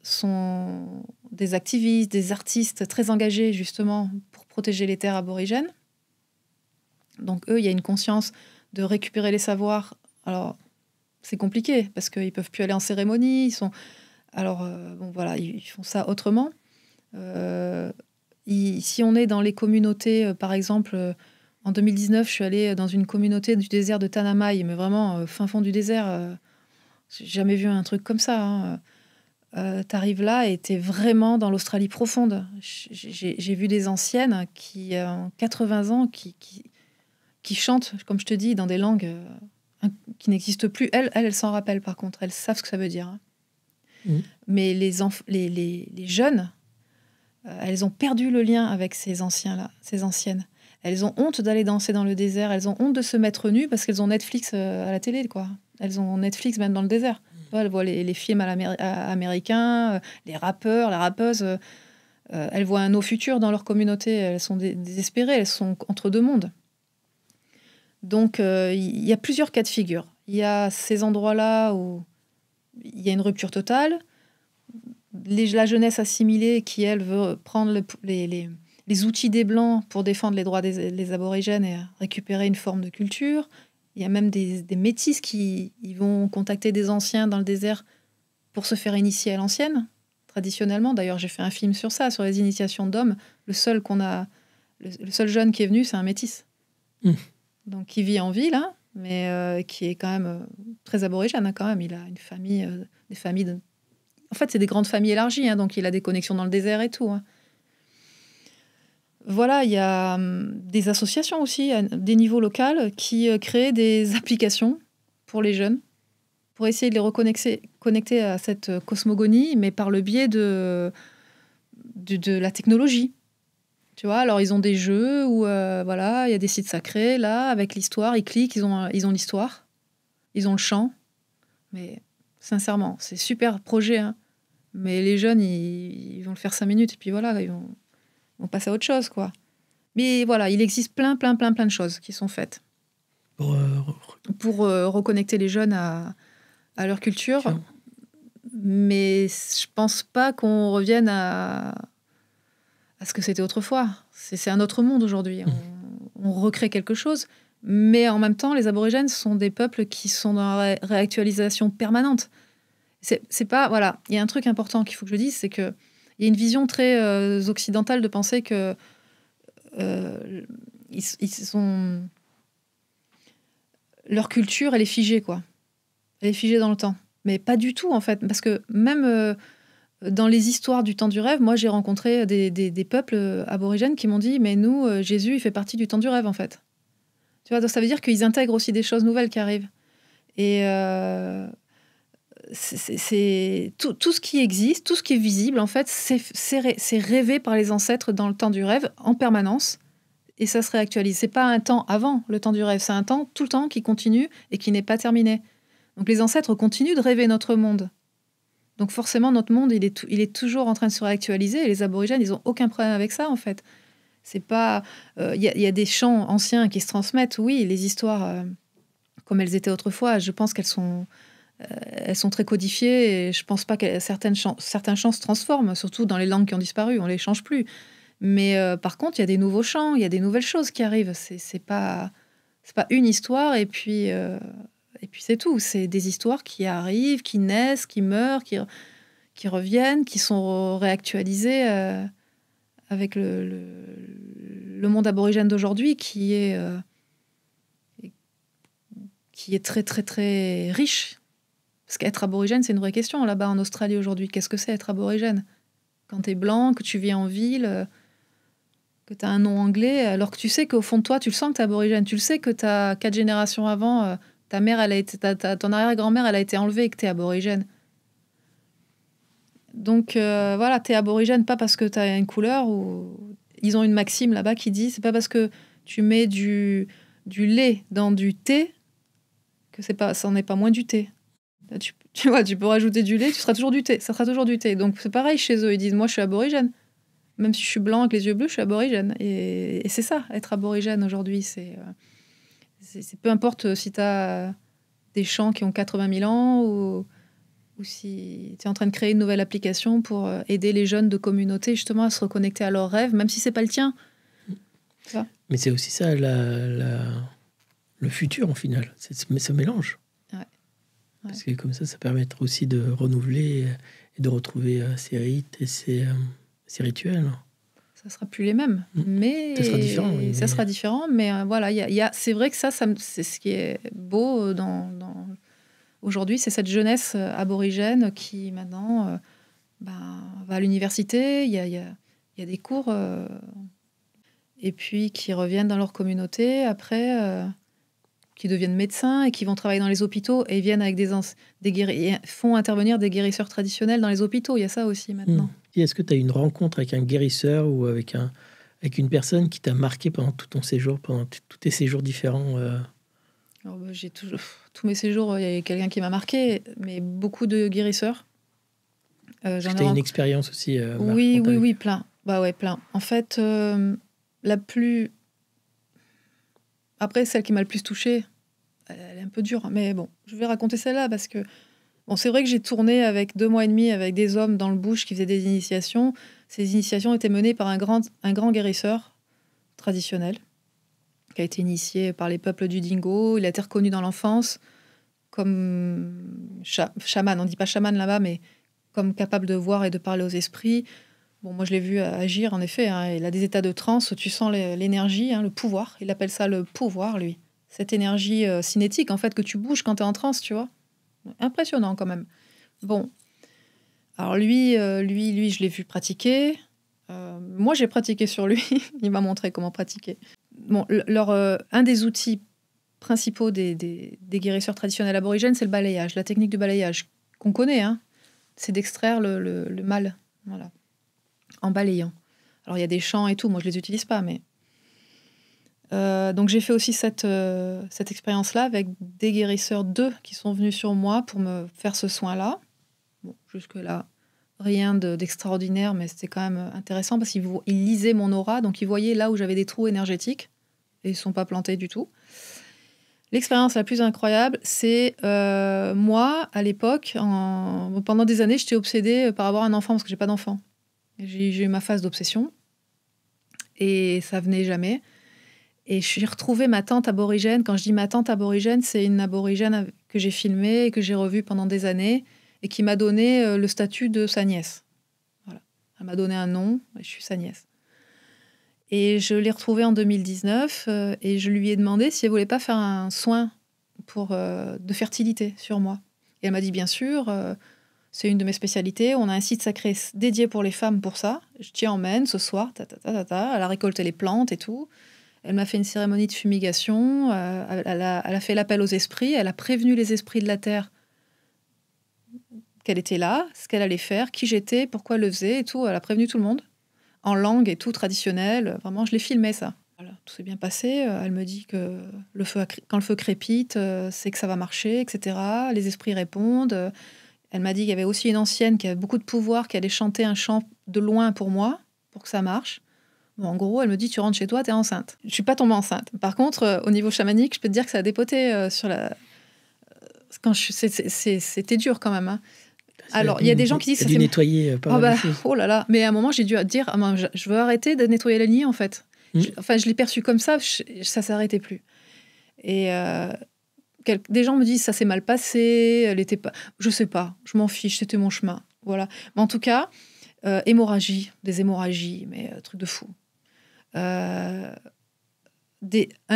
sont des activistes, des artistes très engagés, justement, pour protéger les terres aborigènes. Donc, eux, il y a une conscience de récupérer les savoirs. Alors, c'est compliqué, parce qu'ils ne peuvent plus aller en cérémonie. Ils font ça autrement. Si on est dans les communautés, par exemple... En 2019, je suis allée dans une communauté du désert de Tanamai, mais vraiment fin fond du désert. J'ai jamais vu un truc comme ça. T'arrives là et t'es vraiment dans l'Australie profonde. J'ai vu des anciennes qui ont 80 ans qui chantent, comme je te dis, dans des langues qui n'existent plus. Elles s'en rappellent par contre. Elles savent ce que ça veut dire. Mais les jeunes, elles ont perdu le lien avec ces anciens-là, ces anciennes. Elles ont honte d'aller danser dans le désert. Elles ont honte de se mettre nues parce qu'elles ont Netflix à la télé, quoi. Elles ont Netflix même dans le désert. Elles voient les films américains, les rappeurs, les rappeuses. Elles voient un eau futur dans leur communauté. Elles sont désespérées. Elles sont entre deux mondes. Donc, il y a plusieurs cas de figure. Il y a ces endroits-là où il y a une rupture totale. La jeunesse assimilée qui, elle, veut prendre les outils des Blancs pour défendre les droits des aborigènes et récupérer une forme de culture. Il y a même des métis qui vont contacter des anciens dans le désert pour se faire initier à l'ancienne, traditionnellement. D'ailleurs, j'ai fait un film sur ça, sur les initiations d'hommes. Le seul jeune qui est venu, c'est un métis. Donc, qui vit en ville, hein, mais qui est quand même très aborigène, hein, quand même. Il a une famille, des familles... En fait, c'est des grandes familles élargies, hein, donc il a des connexions dans le désert et tout, hein. Voilà, il y a des associations aussi, à des niveaux locaux, qui créent des applications pour les jeunes, pour essayer de les reconnecter à cette cosmogonie, mais par le biais de la technologie. Tu vois, alors ils ont des jeux où voilà, il y a des sites sacrés, là, avec l'histoire, ils cliquent, ils ont l'histoire, ils ont le chant. Mais sincèrement, c'est super projet, hein. Mais les jeunes, ils vont le faire 5 minutes, et puis voilà, ils vont passer à autre chose, quoi. Mais voilà, il existe plein de choses qui sont faites pour reconnecter les jeunes à leur culture. Tiens. Mais je pense pas qu'on revienne à ce que c'était autrefois. C'est un autre monde aujourd'hui. On recrée quelque chose. Mais en même temps, les aborigènes sont des peuples qui sont dans la réactualisation permanente. C'est pas... Voilà, il y a un truc important qu'il faut que je dise, c'est qu'il y a une vision très occidentale de penser que ils sont... Leur culture, elle est figée, quoi. Elle est figée dans le temps. Mais pas du tout, en fait. Parce que même dans les histoires du temps du rêve, moi, j'ai rencontré des peuples aborigènes qui m'ont dit « Mais nous, Jésus, il fait partie du temps du rêve, en fait. » Tu vois, donc ça veut dire qu'ils intègrent aussi des choses nouvelles qui arrivent. Et c'est tout ce qui existe, tout ce qui est visible, en fait, c'est rêvé par les ancêtres dans le temps du rêve, en permanence. Et ça se réactualise. C'est pas un temps avant le temps du rêve, c'est un temps tout le temps qui continue et qui n'est pas terminé. Donc les ancêtres continuent de rêver notre monde. Donc forcément, notre monde, il est toujours en train de se réactualiser. Et les aborigènes, ils n'ont aucun problème avec ça, en fait. C'est pas... Il y a des chants anciens qui se transmettent. Oui, les histoires, comme elles étaient autrefois, je pense qu'elles sont très codifiées. Et je pense pas que certains chants se transforment, surtout dans les langues qui ont disparu. On les change plus. Mais par contre, il y a des nouveaux chants, il y a des nouvelles choses qui arrivent. C'est pas une histoire et puis c'est tout. C'est des histoires qui arrivent, qui naissent, qui meurent, qui reviennent, qui sont réactualisées avec le monde aborigène d'aujourd'hui qui est très, très, très riche. Parce qu'être aborigène, c'est une vraie question là-bas en Australie aujourd'hui. Qu'est-ce que c'est être aborigène? Quand tu es blanc, que tu vis en ville... que tu as un nom anglais, alors que tu sais qu'au fond de toi, tu le sens que tu es aborigène. Tu le sais que tu as 4 générations avant, ta mère, ton arrière-grand-mère, elle a été enlevée et que tu es aborigène. Donc voilà, tu es aborigène pas parce que tu as une couleur. Ou... Ils ont une maxime là-bas qui dit c'est pas parce que tu mets du lait dans du thé que ça n'en est pas moins du thé. Tu vois, tu peux rajouter du lait, tu seras toujours du thé. Ça sera toujours du thé. Donc c'est pareil chez eux. Ils disent moi, je suis aborigène. Même si je suis blanc avec les yeux bleus, je suis aborigène. Et c'est ça, être aborigène aujourd'hui. C'est peu importe si tu as des champs qui ont 80 000 ans ou si tu es en train de créer une nouvelle application pour aider les jeunes de communauté justement à se reconnecter à leurs rêves, même si c'est pas le tien. Ça. Mais c'est aussi ça, le futur, en final. C'est ce mélange. Ouais. Parce que comme ça permettra aussi de renouveler et de retrouver ses rites et ses rituels. Ça sera plus les mêmes, mais ça sera différent. Oui, ça sera différent, mais voilà, c'est vrai que ça c'est ce qui est beau dans aujourd'hui, c'est cette jeunesse aborigène qui maintenant va à l'université. Il y a des cours et puis qui reviennent dans leur communauté après, qui deviennent médecins et qui vont travailler dans les hôpitaux et viennent avec font intervenir des guérisseurs traditionnels dans les hôpitaux. Il y a ça aussi maintenant. Est-ce que tu as eu une rencontre avec un guérisseur ou avec une personne qui t'a marqué pendant tout ton séjour, pendant tous tes séjours différents Alors, j'ai tous mes séjours, il y a quelqu'un qui m'a marqué, mais beaucoup de guérisseurs. Tu as une expérience aussi oui, plein. Bah ouais, plein. En fait, après, celle qui m'a le plus touchée, elle est un peu dure, mais bon, je vais raconter celle-là parce que c'est vrai que j'ai tourné avec 2 mois et demi avec des hommes dans le bush qui faisaient des initiations. Ces initiations étaient menées par un grand guérisseur traditionnel qui a été initié par les peuples du Dingo. Il a été reconnu dans l'enfance comme chaman. On ne dit pas chaman là-bas, mais comme capable de voir et de parler aux esprits. Bon, moi, je l'ai vu agir, en effet. Il a des états de transe, tu sens l'énergie, le pouvoir. Il appelle ça le pouvoir, lui. Cette énergie cinétique, en fait, que tu bouges quand tu es en transe, tu vois. Impressionnant, quand même. Bon. Alors, lui, je l'ai vu pratiquer. Moi, j'ai pratiqué sur lui. Il m'a montré comment pratiquer. Bon, un des outils principaux des guérisseurs traditionnels aborigènes, c'est le balayage, la technique du balayage, qu'on connaît, hein. C'est d'extraire le mal, voilà, en balayant. Alors, il y a des chants et tout, moi, je les utilise pas, mais... donc, j'ai fait aussi cette expérience-là avec des guérisseurs 2 qui sont venus sur moi pour me faire ce soin-là. Bon, jusque-là, rien d'extraordinaire, mais c'était quand même intéressant parce qu'ils lisaient mon aura, donc ils voyaient là où j'avais des trous énergétiques et ils ne sont pas plantés du tout. L'expérience la plus incroyable, c'est moi, à l'époque, pendant des années, j'étais obsédée par avoir un enfant parce que j'ai pas d'enfant. J'ai eu ma phase d'obsession et ça venait jamais. Et je suis retrouvée ma tante aborigène. Quand je dis ma tante aborigène, c'est une aborigène que j'ai filmée et que j'ai revue pendant des années et qui m'a donné le statut de sa nièce. Voilà. Elle m'a donné un nom et je suis sa nièce. Et je l'ai retrouvée en 2019 et je lui ai demandé si elle voulait pas faire un soin de fertilité sur moi. Et elle m'a dit bien sûr, c'est une de mes spécialités. On a un site sacré dédié pour les femmes pour ça. Je t'y emmène ce soir. Elle a récolté les plantes et tout. Elle m'a fait une cérémonie de fumigation. Elle a fait l'appel aux esprits. Elle a prévenu les esprits de la terre qu'elle était là, ce qu'elle allait faire, qui j'étais, pourquoi elle le faisait et tout. Elle a prévenu tout le monde. En langue et tout, traditionnel. Vraiment, je l'ai filmé, ça. Voilà, tout s'est bien passé. Elle me dit que quand le feu crépite, c'est que ça va marcher, etc. Les esprits répondent. Elle m'a dit qu'il y avait aussi une ancienne qui avait beaucoup de pouvoir, qui allait chanter un chant de loin pour moi, pour que ça marche. Bon, en gros, elle me dit, tu rentres chez toi, t'es enceinte. Je suis pas tombée enceinte. Par contre, au niveau chamanique, je peux te dire que ça a dépoté sur la... C'était dur quand même, hein. Alors, il y a des gens qui disent... Ça a dû nettoyer pas mal de choses. Oh là là. Mais à un moment, j'ai dû dire, je veux arrêter de nettoyer la lignée, en fait. Je l'ai perçu comme ça, ça s'arrêtait plus. Et des gens me disent, ça s'est mal passé, elle était pas... Je sais pas, je m'en fiche, c'était mon chemin. Voilà. Mais en tout cas, des hémorragies, mais truc de fou. Un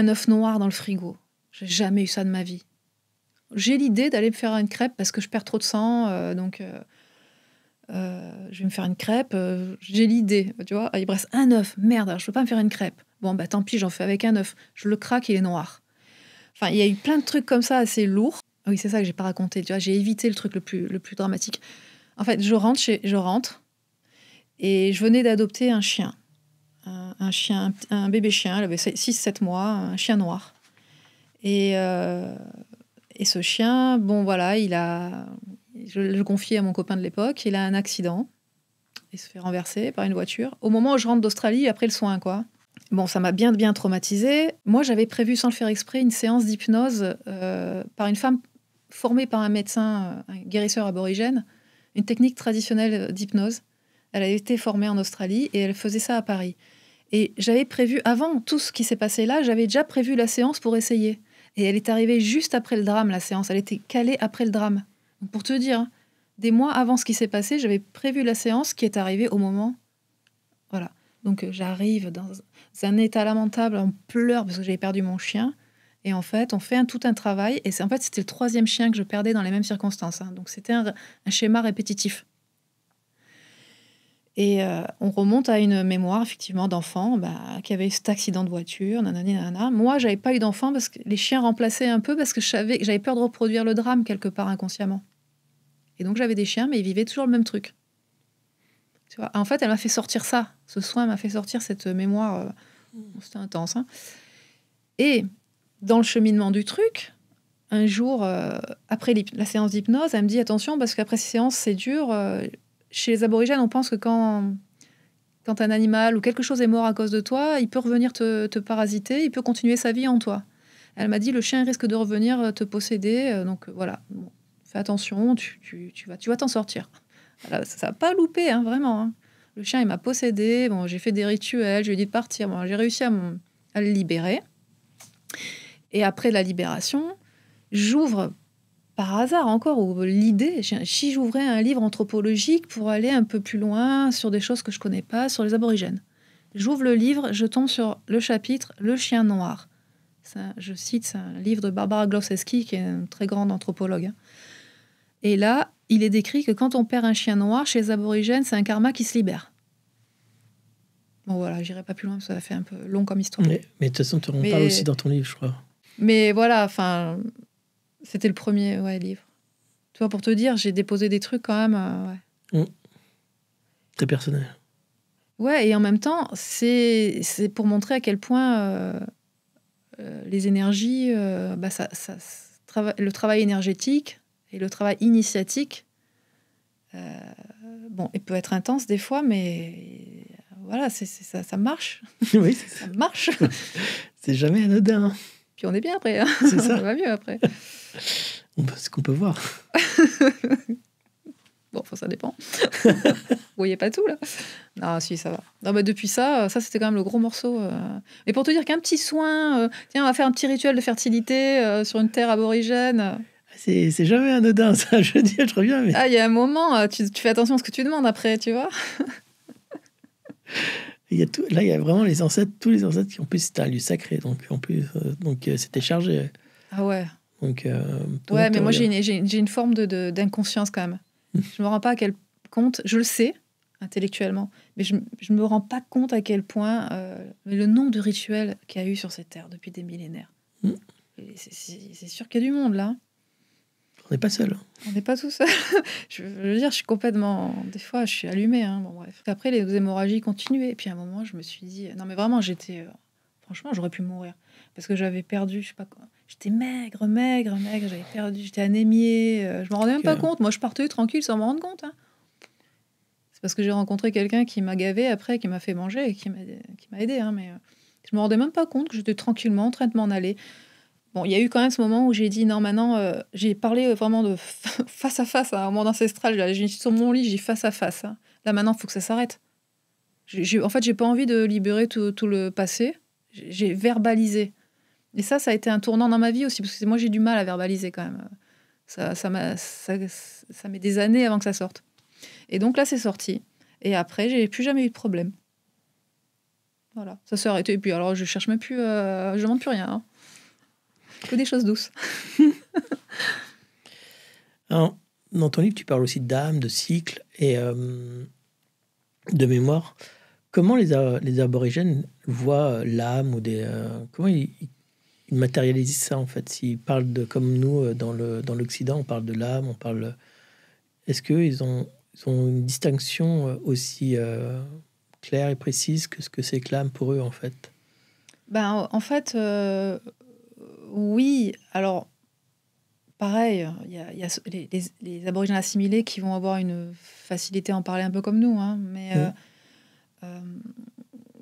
œuf noir dans le frigo. J'ai jamais eu ça de ma vie. J'ai l'idée d'aller me faire une crêpe parce que je perds trop de sang, donc je vais me faire une crêpe. J'ai l'idée, tu vois. Il me reste un œuf, merde, alors je peux pas me faire une crêpe. Bon, bah tant pis, j'en fais avec un œuf. Je le craque, il est noir. Enfin, il y a eu plein de trucs comme ça assez lourds. Oui, c'est ça que j'ai pas raconté, tu vois. J'ai évité le truc le plus dramatique. En fait, je rentre et je venais d'adopter un chien. Un bébé chien, elle avait 6-7 mois, un chien noir. Et ce chien, bon voilà, je le confiais à mon copain de l'époque, il a un accident, il se fait renverser par une voiture. Au moment où je rentre d'Australie, après le soin, quoi. Bon, ça m'a bien traumatisée. Moi, j'avais prévu, sans le faire exprès, une séance d'hypnose par une femme formée par un médecin, un guérisseur aborigène, une technique traditionnelle d'hypnose. Elle a été formée en Australie et elle faisait ça à Paris. Et j'avais prévu, avant tout ce qui s'est passé là, j'avais déjà prévu la séance pour essayer. Et elle est arrivée juste après le drame, la séance. Elle était calée après le drame. Donc pour te dire, des mois avant ce qui s'est passé, j'avais prévu la séance qui est arrivée au moment. Voilà. Donc j'arrive dans un état lamentable, en pleurs parce que j'avais perdu mon chien. Et en fait, on fait tout un travail. Et c'était le 3e chien que je perdais dans les mêmes circonstances, hein. Donc c'était un schéma répétitif. Et on remonte à une mémoire, effectivement, d'enfant qui avait eu cet accident de voiture, nanana. Moi, j'avais pas eu d'enfant parce que les chiens remplaçaient un peu parce que j'avais peur de reproduire le drame quelque part inconsciemment. Et donc, j'avais des chiens, mais ils vivaient toujours le même truc. Tu vois, en fait, elle m'a fait sortir ça. Ce soin m'a fait sortir cette mémoire. C'était intense, hein. Et dans le cheminement du truc, un jour, après la séance d'hypnose, elle me dit, attention, parce qu'après ces séances, c'est dur... Chez les aborigènes, on pense que quand un animal ou quelque chose est mort à cause de toi, il peut revenir te parasiter, il peut continuer sa vie en toi. Elle m'a dit, le chien risque de revenir te posséder, donc voilà, bon, fais attention, tu vas t'en sortir. Voilà, ça n'a pas loupé, hein, vraiment, hein. Le chien, il m'a possédé, bon, j'ai fait des rituels, je lui ai dit de partir, bon, j'ai réussi à le libérer. Et après la libération, j'ouvre... par hasard encore, ou l'idée, si j'ouvrais un livre anthropologique pour aller un peu plus loin sur des choses que je connais pas, sur les aborigènes. J'ouvre le livre, je tombe sur le chapitre « Le chien noir ». Je cite, c'est un livre de Barbara Glowacki, qui est une très grande anthropologue. Et là, il est décrit que quand on perd un chien noir, chez les aborigènes, c'est un karma qui se libère. Bon voilà, j'irai pas plus loin, ça fait un peu long comme histoire. Mais de toute façon, tu en parles aussi dans ton livre, je crois. Mais voilà, enfin... C'était le premier livre. Tu vois, pour te dire, j'ai déposé des trucs quand même. Très personnel. Ouais, et en même temps, c'est pour montrer à quel point les énergies, le travail énergétique et le travail initiatique, bon, il peut être intense des fois, mais voilà, ça marche. Oui, Ça marche. c'est jamais anodin. Hein. Puis on est bien après. Hein. C'est ça. Ça va mieux après. Ce qu'on peut voir. Bon, enfin, ça dépend. Vous voyez pas tout, là? Non, si, ça va. Non, bah, depuis ça, c'était quand même le gros morceau. Mais pour te dire qu'un petit soin, tiens, on va faire un petit rituel de fertilité sur une terre aborigène. C'est jamais anodin, ça, je dis, je reviens. Mais... Ah, il y a un moment, tu fais attention à ce que tu demandes après, tu vois. Il y a tout, là, il y a vraiment les ancêtres, tous les ancêtres qui, en plus, c'était un lieu sacré, donc en plus, c'était chargé. Ah ouais. Donc, ouais, mais moi, j'ai une forme d'inconscience quand même. Je me rends pas à quel compte, je le sais intellectuellement, mais je me rends pas compte à quel point le nombre de rituels qu'il y a eu sur cette terre depuis des millénaires. C'est sûr qu'il y a du monde là. On n'est pas seul. On n'est pas tout seul. Je veux dire, je suis complètement... Des fois, je suis allumée. Hein. Bon, bref. Après, les hémorragies continuaient. Et puis, à un moment, je me suis dit... Non, mais vraiment, j'étais... Franchement, j'aurais pu mourir. Parce que j'avais perdu, je sais pas quoi. J'étais maigre. J'avais perdu, j'étais anémiée. Je me rendais même pas compte. Moi, je partais tranquille sans me rendre compte. Hein. C'est parce que j'ai rencontré quelqu'un qui m'a gavé après, qui m'a fait manger et qui m'a aidé. Hein. Mais je me rendais même pas compte que j'étais tranquillement en train de m'en aller. Bon, il y a eu quand même ce moment où j'ai dit non, maintenant, j'ai parlé vraiment de face à face à un monde ancestral. J'ai sur mon lit, j'ai dit face à face. Hein. Là, maintenant, il faut que ça s'arrête. En fait, j'ai pas envie de libérer tout le passé. J'ai verbalisé. Et ça a été un tournant dans ma vie aussi, parce que moi, j'ai du mal à verbaliser quand même. Ça met des années avant que ça sorte. Et donc là, c'est sorti. Et après, j'ai plus jamais eu de problème. Voilà, ça s'est arrêté. Et puis alors, je cherche même plus, je demande plus rien. Hein. Que des choses douces. Alors, dans ton livre, tu parles aussi d'âme, de cycle et de mémoire. Comment les aborigènes voient l'âme ou comment ils matérialisent ça en fait? S'ils parlent de comme nous dans l'Occident, on parle de l'âme, on parle. Est-ce qu'ils ont une distinction aussi claire et précise que ce que c'est que l'âme pour eux en fait? Ben, en fait, oui. Alors, pareil, il y a les aborigènes assimilés qui vont avoir une facilité à en parler un peu comme nous. Hein, mais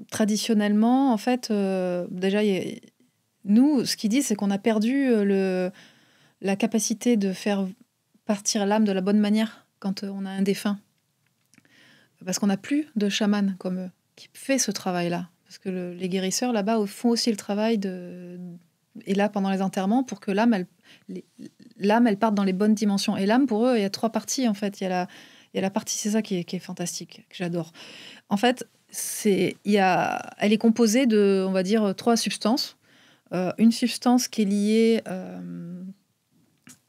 traditionnellement, en fait, déjà, nous, ce qu'ils disent, c'est qu'on a perdu la capacité de faire partir l'âme de la bonne manière quand on a un défunt. Parce qu'on n'a plus de chaman comme eux qui fait ce travail-là. Parce que les guérisseurs, là-bas, font aussi le travail et là, pendant les enterrements, pour que l'âme, elle parte dans les bonnes dimensions. Et l'âme, pour eux, il y a 3 parties, en fait. Il y a la partie, c'est ça qui est fantastique, que j'adore. En fait, elle est composée de, on va dire, 3 substances. Une substance qui est liée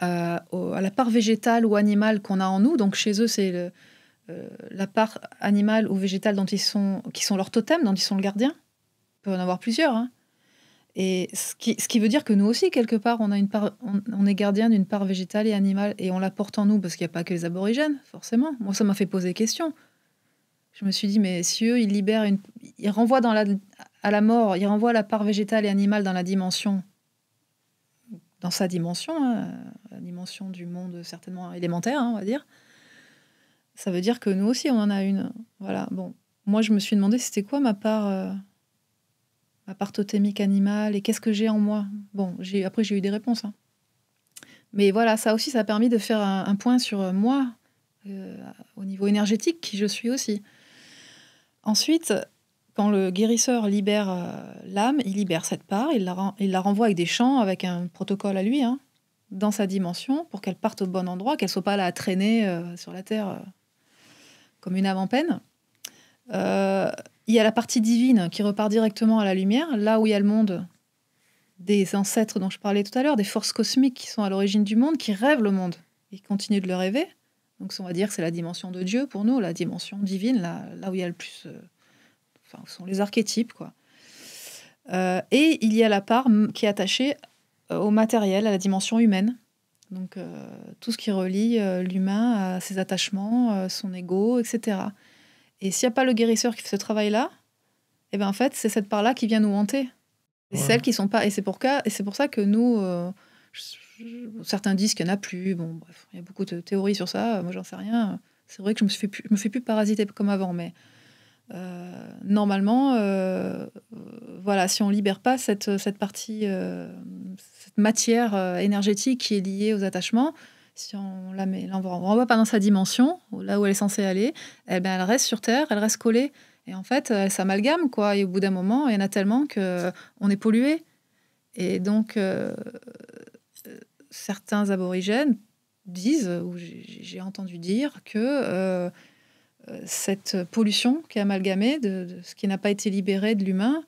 à la part végétale ou animale qu'on a en nous. Donc, chez eux, c'est la part animale ou végétale qui sont leur totem, dont ils sont le gardien. Il peut en avoir plusieurs, hein. Et ce qui veut dire que nous aussi, quelque part, on est gardien d'une part végétale et animale, et on la porte en nous, parce qu'il n'y a pas que les aborigènes, forcément. Moi, ça m'a fait poser question. Je me suis dit, mais si eux, ils libèrent ils renvoient à la mort, ils renvoient la part végétale et animale dans sa dimension, hein, la dimension du monde certainement élémentaire, hein, on va dire. Ça veut dire que nous aussi, on en a une. Voilà, bon. Moi, je me suis demandé, c'était quoi ma part totémique animale et qu'est-ce que j'ai en moi. Bon, après, j'ai eu des réponses. Hein. Mais voilà, ça aussi, ça a permis de faire un point sur moi, au niveau énergétique, qui je suis aussi. Ensuite, quand le guérisseur libère l'âme, il libère cette part, il la renvoie avec des chants, avec un protocole à lui, hein, dans sa dimension, pour qu'elle parte au bon endroit, qu'elle ne soit pas là à traîner sur la terre comme une âme en peine. Il y a la partie divine qui repart directement à la lumière, là où il y a le monde des ancêtres dont je parlais tout à l'heure, des forces cosmiques qui sont à l'origine du monde, qui rêvent le monde et qui continuent de le rêver. Donc on va dire que c'est la dimension de Dieu pour nous, la dimension divine, là où il y a le plus... où sont les archétypes, quoi. Et il y a la part qui est attachée au matériel, à la dimension humaine. Donc tout ce qui relie l'humain à ses attachements, son ego, etc. Et s'il n'y a pas le guérisseur qui fait ce travail-là, et ben en fait, c'est cette part-là qui vient nous hanter. C'est celles qui sont pas. Et c'est pour ça que nous, certains disent qu'il n'y en a plus. Bon, bref, il y a beaucoup de théories sur ça. Moi, j'en sais rien. C'est vrai que je me fais plus parasiter comme avant, mais normalement, voilà, si on libère pas cette partie, cette matière énergétique qui est liée aux attachements, si on la met, on renvoie pas dans sa dimension, là où elle est censée aller, elle reste sur Terre, elle reste collée. Et en fait, elle s'amalgame, quoi. Et au bout d'un moment, il y en a tellement qu'on est pollué. Et donc, certains aborigènes disent, ou j'ai entendu dire, que cette pollution qui est amalgamée, de ce qui n'a pas été libéré de l'humain,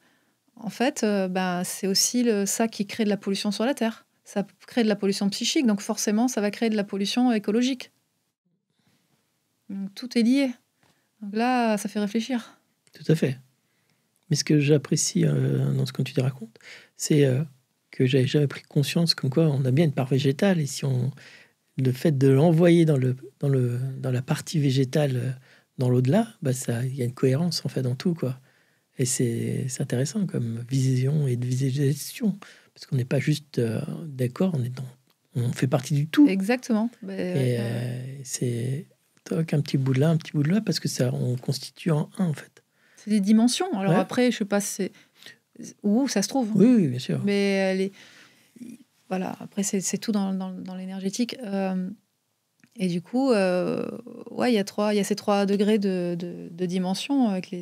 en fait, c'est aussi ça qui crée de la pollution sur la Terre. Ça crée de la pollution psychique, donc forcément, ça va créer de la pollution écologique. Donc, tout est lié. Donc là, ça fait réfléchir. Tout à fait. Mais ce que j'apprécie dans ce que tu racontes, c'est que j'avais jamais pris conscience comme quoi on a bien une part végétale, et si le fait de l'envoyer dans la partie végétale, dans l'au-delà, il y a une cohérence en fait dans tout, quoi. Et c'est intéressant comme vision et de visualisation, parce qu'on n'est pas juste d'accord, on fait partie du tout. Exactement. Et c'est un petit bout de là, un petit bout de là, parce que on constitue en un, en fait. C'est des dimensions. Alors après, je sais pas si où ça se trouve. Oui, bien sûr. Mais voilà, après, c'est tout dans l'énergétique. Et du coup, il y a ces 3 degrés de dimension avec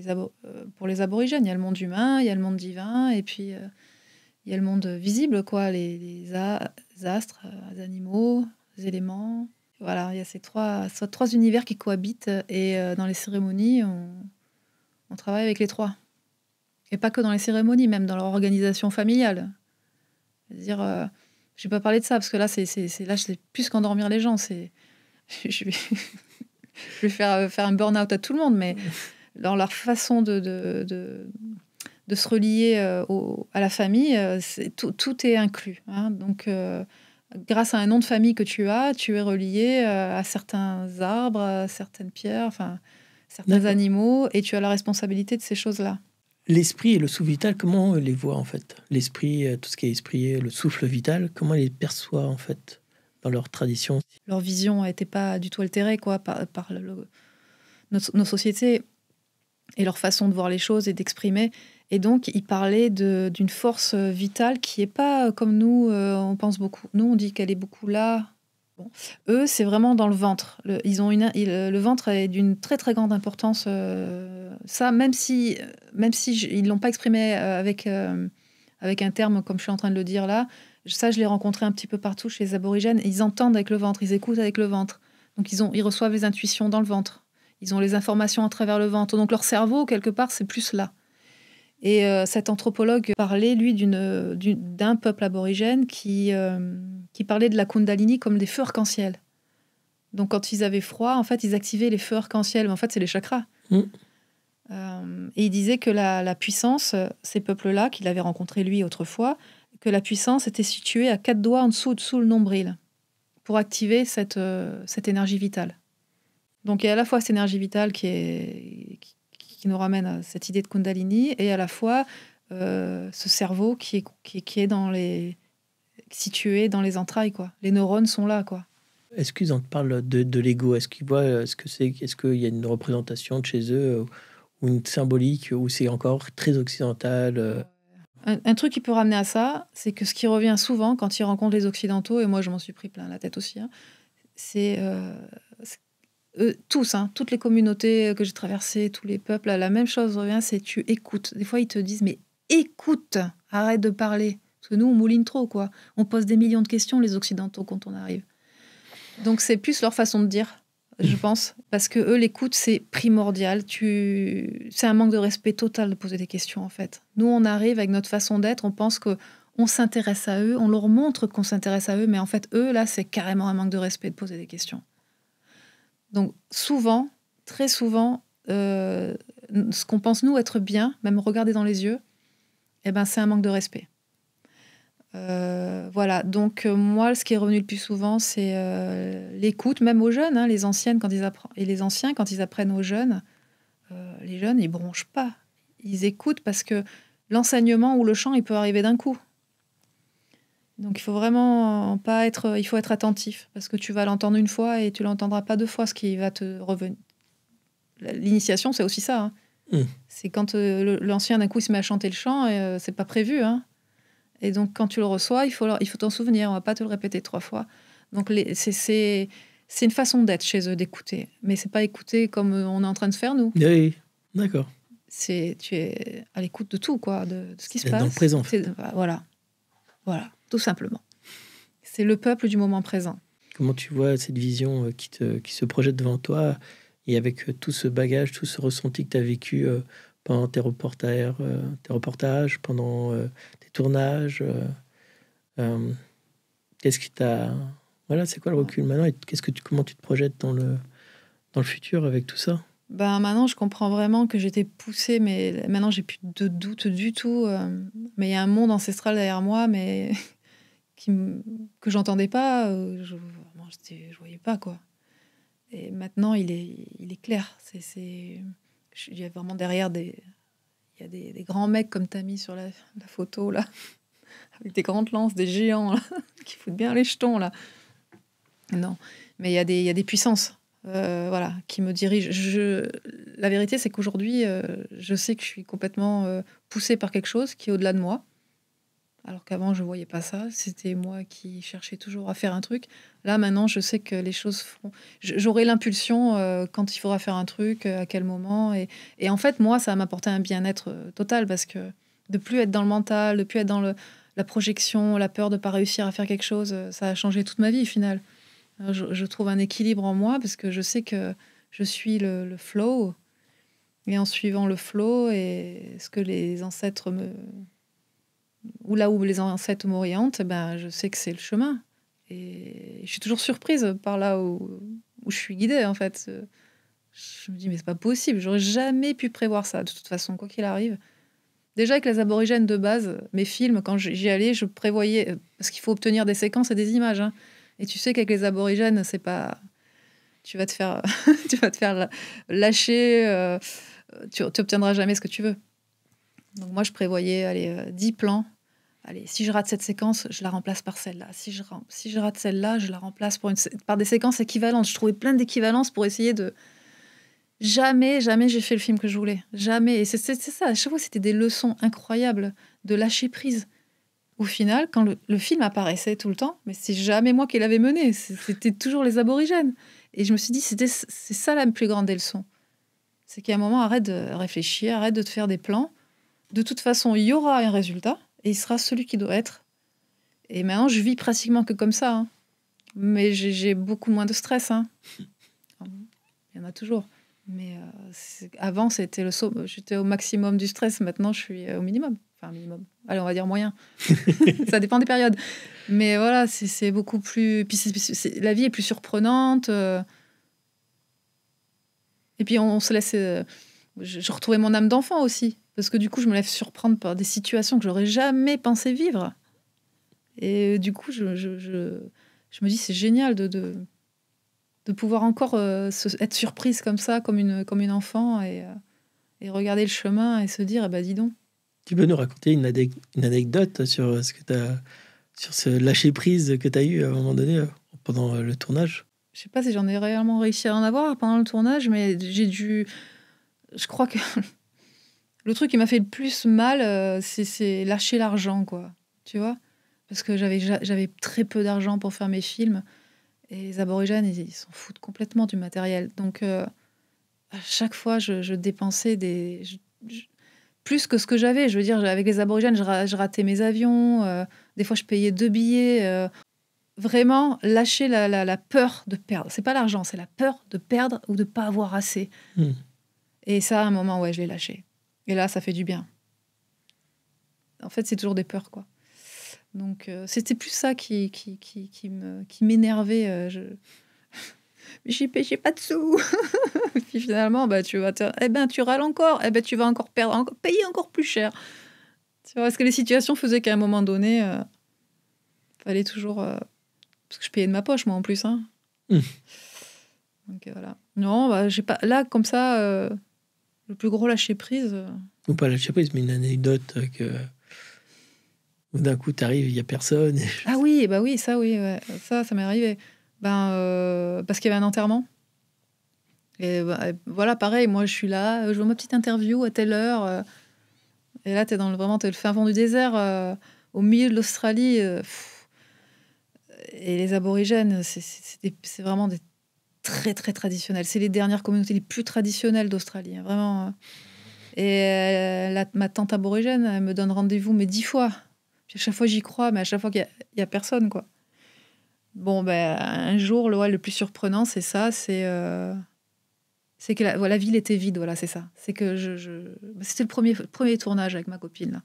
pour les aborigènes. Il y a le monde humain, il y a le monde divin, et puis il y a le monde visible, quoi, les astres, les animaux, les éléments. Voilà, il y a ces trois univers qui cohabitent, et dans les cérémonies, on travaille avec les 3. Et pas que dans les cérémonies, même dans leur organisation familiale. C'est-à-dire, je vais pas parler de ça, parce que là, là, je sais plus qu'endormir les gens. Je vais faire un burn-out à tout le monde, mais dans leur façon de se relier à la famille, tout est inclus. Hein. Donc, grâce à un nom de famille que tu es relié à certains arbres, à certaines pierres, enfin, certains animaux, et tu as la responsabilité de ces choses-là. L'esprit et le souffle vital, comment on les voit, en fait? L'esprit, tout ce qui est esprit, le souffle vital, comment on les perçoit, en fait, dans leur tradition? Leur vision n'était pas du tout altérée, quoi, par nos sociétés et leur façon de voir les choses et d'exprimer. Et donc, ils parlaient d'une force vitale qui n'est pas comme nous, on pense beaucoup. Nous, on dit qu'elle est beaucoup là. Bon. Eux, c'est vraiment dans le ventre. Le ventre est d'une très, très grande importance. Ça, même si ils ne l'ont pas exprimé avec un terme comme je suis en train de le dire là, ça, je l'ai rencontré un petit peu partout chez les aborigènes. Ils entendent avec le ventre, ils écoutent avec le ventre. Donc, ils reçoivent les intuitions dans le ventre. Ils ont les informations à travers le ventre. Donc, leur cerveau, quelque part, c'est plus là. Et cet anthropologue parlait, lui, d'un peuple aborigène qui parlait de la Kundalini comme des feux arc-en-ciel. Donc, quand ils avaient froid, en fait, ils activaient les feux arc-en-ciel. Mais en fait, c'est les chakras. Et il disait que la puissance, ces peuples-là, qu'il avait rencontrés, lui, autrefois, que la puissance était située à 4 doigts en dessous le nombril pour activer cette énergie vitale. Donc, il y a à la fois cette énergie vitale qui nous ramène à cette idée de Kundalini, et à la fois ce cerveau qui est situé dans les entrailles, quoi. Les neurones sont là, quoi. Est-ce qu'ils en parlent de l'ego? Est-ce qu'ils voient est-ce qu'il y a une représentation de chez eux ou une symbolique, ou c'est encore très occidental? Un truc qui peut ramener à ça, c'est que ce qui revient souvent quand ils rencontrent les Occidentaux, et moi je m'en suis pris plein la tête aussi, hein, c'est tous, hein, toutes les communautés que j'ai traversées, tous les peuples, la même chose revient, c'est tu écoutes. Des fois ils te disent mais écoute, arrête de parler, parce que nous on mouline trop, quoi. On pose des millions de questions, les Occidentaux, quand on arrive. Donc c'est plus leur façon de dire, je pense, parce que eux, l'écoute, c'est primordial. C'est un manque de respect total de poser des questions, en fait. Nous, on arrive avec notre façon d'être, on pense qu'on s'intéresse à eux, on leur montre qu'on s'intéresse à eux, mais en fait, eux, là, c'est carrément un manque de respect de poser des questions. Donc, souvent, très souvent, ce qu'on pense, nous, être bien, même regarder dans les yeux, c'est un manque de respect. Voilà, donc moi, ce qui est revenu le plus souvent, c'est l'écoute, même aux jeunes, hein, les anciens quand ils apprennent aux jeunes, les jeunes, ils bronchent pas. Ils écoutent parce que l'enseignement ou le chant, il peut arriver d'un coup. Donc il faut vraiment pas être, il faut être attentif parce que tu vas l'entendre une fois et tu l'entendras pas deux fois, ce qui va te revenir. L'initiation, c'est aussi ça. Hein. C'est quand l'ancien d'un coup il se met à chanter le chant et c'est pas prévu. Hein. Et donc quand tu le reçois, il faut t'en souvenir. On va pas te le répéter 3 fois. Donc c'est une façon d'être chez eux, d'écouter. Mais c'est pas écouter comme on est en train de faire nous. Oui, d'accord. Tu es à l'écoute de tout, quoi, de ce qui se passe. Dans le présent. Voilà, tout simplement. C'est le peuple du moment présent. Comment tu vois cette vision qui se projette devant toi et avec tout ce bagage, tout ce ressenti que tu as vécu pendant tes reportages, pendant tes tournages qu'est-ce qui t'a... Voilà, c'est quoi le recul maintenant et comment tu te projettes dans le futur avec tout ça? Ben maintenant, je comprends vraiment que j'étais poussée, mais maintenant, j'ai plus de doute du tout. Mais il y a un monde ancestral derrière moi, mais que j'entendais pas. Je voyais pas, quoi. Et maintenant, il est clair. Il y a vraiment derrière il y a des grands mecs comme t'as mis sur la photo, là, avec des grandes lances, des géants, là, qui foutent bien les jetons, là. Non, mais il y a des puissances. Voilà, qui me dirige. La vérité, c'est qu'aujourd'hui, je sais que je suis complètement poussée par quelque chose qui est au-delà de moi. Alors qu'avant, je ne voyais pas ça. C'était moi qui cherchais toujours à faire un truc. Là, maintenant, je sais que les choses feront... J'aurai l'impulsion quand il faudra faire un truc, à quel moment. Et en fait, moi, ça m'a apporté un bien-être total parce que de plus être dans le mental, de plus être dans la projection, la peur de ne pas réussir à faire quelque chose, ça a changé toute ma vie, au final. Je trouve un équilibre en moi parce que je sais que je suis le flow. Et en suivant le flow et ce que les ancêtres ou là où les ancêtres m'orientent, ben, je sais que c'est le chemin. Et je suis toujours surprise par là où je suis guidée, en fait. Je me dis, mais c'est pas possible. J'aurais jamais pu prévoir ça, de toute façon, quoi qu'il arrive. Déjà, avec les aborigènes de base, mes films, quand j'y allais, je prévoyais... Parce qu'il faut obtenir des séquences et des images, hein. Et tu sais qu'avec les aborigènes, c'est pas... Tu vas te faire, lâcher, tu obtiendras jamais ce que tu veux. Donc moi, je prévoyais 10 plans. Allez, si je rate cette séquence, je la remplace par celle-là. Si je rate celle-là, je la remplace par des séquences équivalentes. Je trouvais plein d'équivalences pour essayer de... Jamais j'ai fait le film que je voulais. Jamais. Et c'est ça, à chaque fois, c'était des leçons incroyables de lâcher prise. Au final, quand le film apparaissait tout le temps, mais c'est jamais moi qui l'avais mené, c'était toujours les aborigènes. Et je me suis dit, c'est ça la plus grande des leçons. C'est qu'à un moment, arrête de réfléchir, arrête de te faire des plans. De toute façon, il y aura un résultat et il sera celui qui doit être. Et maintenant, je vis pratiquement que comme ça. Hein. Mais j'ai beaucoup moins de stress. Hein. Il y en a toujours. Mais avant, j'étais au maximum du stress. Maintenant, je suis au minimum. Enfin, minimum. Allez, on va dire moyen. Ça dépend des périodes. Mais voilà, c'est beaucoup plus... Puis la vie est plus surprenante. Et puis, on se laisse... Je retrouvais mon âme d'enfant aussi. Parce que du coup, je me laisse surprendre par des situations que j'aurais jamais pensé vivre. Et du coup, je me dis, c'est génial de pouvoir encore être surprise comme ça, comme une enfant, et regarder le chemin et se dire, dis donc. Tu peux nous raconter une anecdote sur sur ce lâcher-prise que tu as eu à un moment donné pendant le tournage? Je sais pas si j'en ai réellement réussi à en avoir pendant le tournage, mais je crois que le truc qui m'a fait le plus mal, c'est lâcher l'argent, quoi. Tu vois? Parce que j'avais très peu d'argent pour faire mes films. Et les aborigènes, ils s'en foutent complètement du matériel. Donc, à chaque fois, je dépensais plus que ce que j'avais. Je veux dire, avec les aborigènes, je ratais mes avions. Des fois, je payais 2 billets. Vraiment, lâcher la peur de perdre. C'est pas l'argent, c'est la peur de perdre ou de pas avoir assez. Et ça, à un moment, ouais, je l'ai lâché. Et là, ça fait du bien. En fait, c'est toujours des peurs, quoi. Donc, c'était plus ça qui m'énervait. J'ai pas de sous. Puis finalement, tu râles encore. Tu vas encore payer encore plus cher. Tu vois, parce que les situations faisaient qu'à un moment donné, fallait toujours... parce que je payais de ma poche, moi, en plus. Hein. Donc, voilà. Non, j'ai pas... Là, comme ça, Le plus gros lâcher-prise. Ou pas lâcher prise, mais une anecdote que où d'un coup t'arrives, il y a personne. Ah oui, bah oui, ça, oui, ouais. Ça m'est arrivé. Parce qu'il y avait un enterrement. Et voilà, pareil, moi je suis là, je vois ma petite interview à telle heure. Et là, t'es t'es le fin fond du désert, au milieu de l'Australie. Et les aborigènes, c'est vraiment des très, très traditionnels. C'est les dernières communautés les plus traditionnelles d'Australie, hein, vraiment. Et ma tante aborigène, elle me donne rendez-vous, mais 10 fois. Puis à chaque fois, j'y crois, mais à chaque fois qu'il y a personne, quoi. Bon, ben, un jour, le plus surprenant, c'est ça, c'est que la ville était vide, voilà, c'est ça. C'est que c'était le premier tournage avec ma copine, là.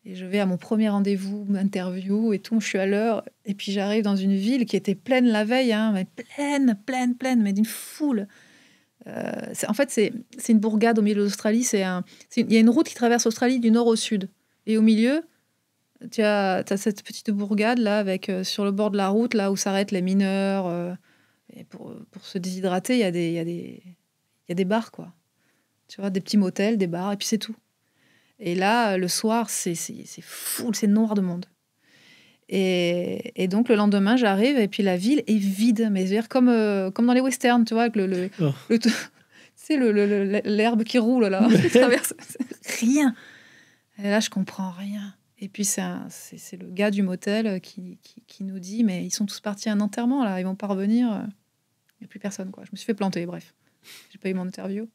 Et je vais à mon premier rendez-vous, interview et tout, je suis à l'heure. Et puis j'arrive dans une ville qui était pleine la veille, hein, mais pleine, mais d'une foule. En fait, c'est une bourgade au milieu de l'Australie. Il y a une route qui traverse l'Australie du nord au sud. Et au milieu, tu as cette petite bourgade là, avec sur le bord de la route, là où s'arrêtent les mineurs. Et pour se déshydrater, il y a des bars, quoi. Tu vois, des petits motels, des bars, et puis c'est tout. Et là, le soir, c'est fou, c'est noir de monde. Et donc, le lendemain, j'arrive, et puis la ville est vide. Mais je veux dire, comme dans les westerns, tu vois, avec c'est l'herbe qui roule, là, qui traverse. Rien. Et là, je comprends rien. Et puis, c'est le gars du motel qui nous dit, mais ils sont tous partis à un enterrement, là, ils vont pas revenir. Il n'y a plus personne, quoi. Je me suis fait planter, bref. J'ai pas eu mon interview.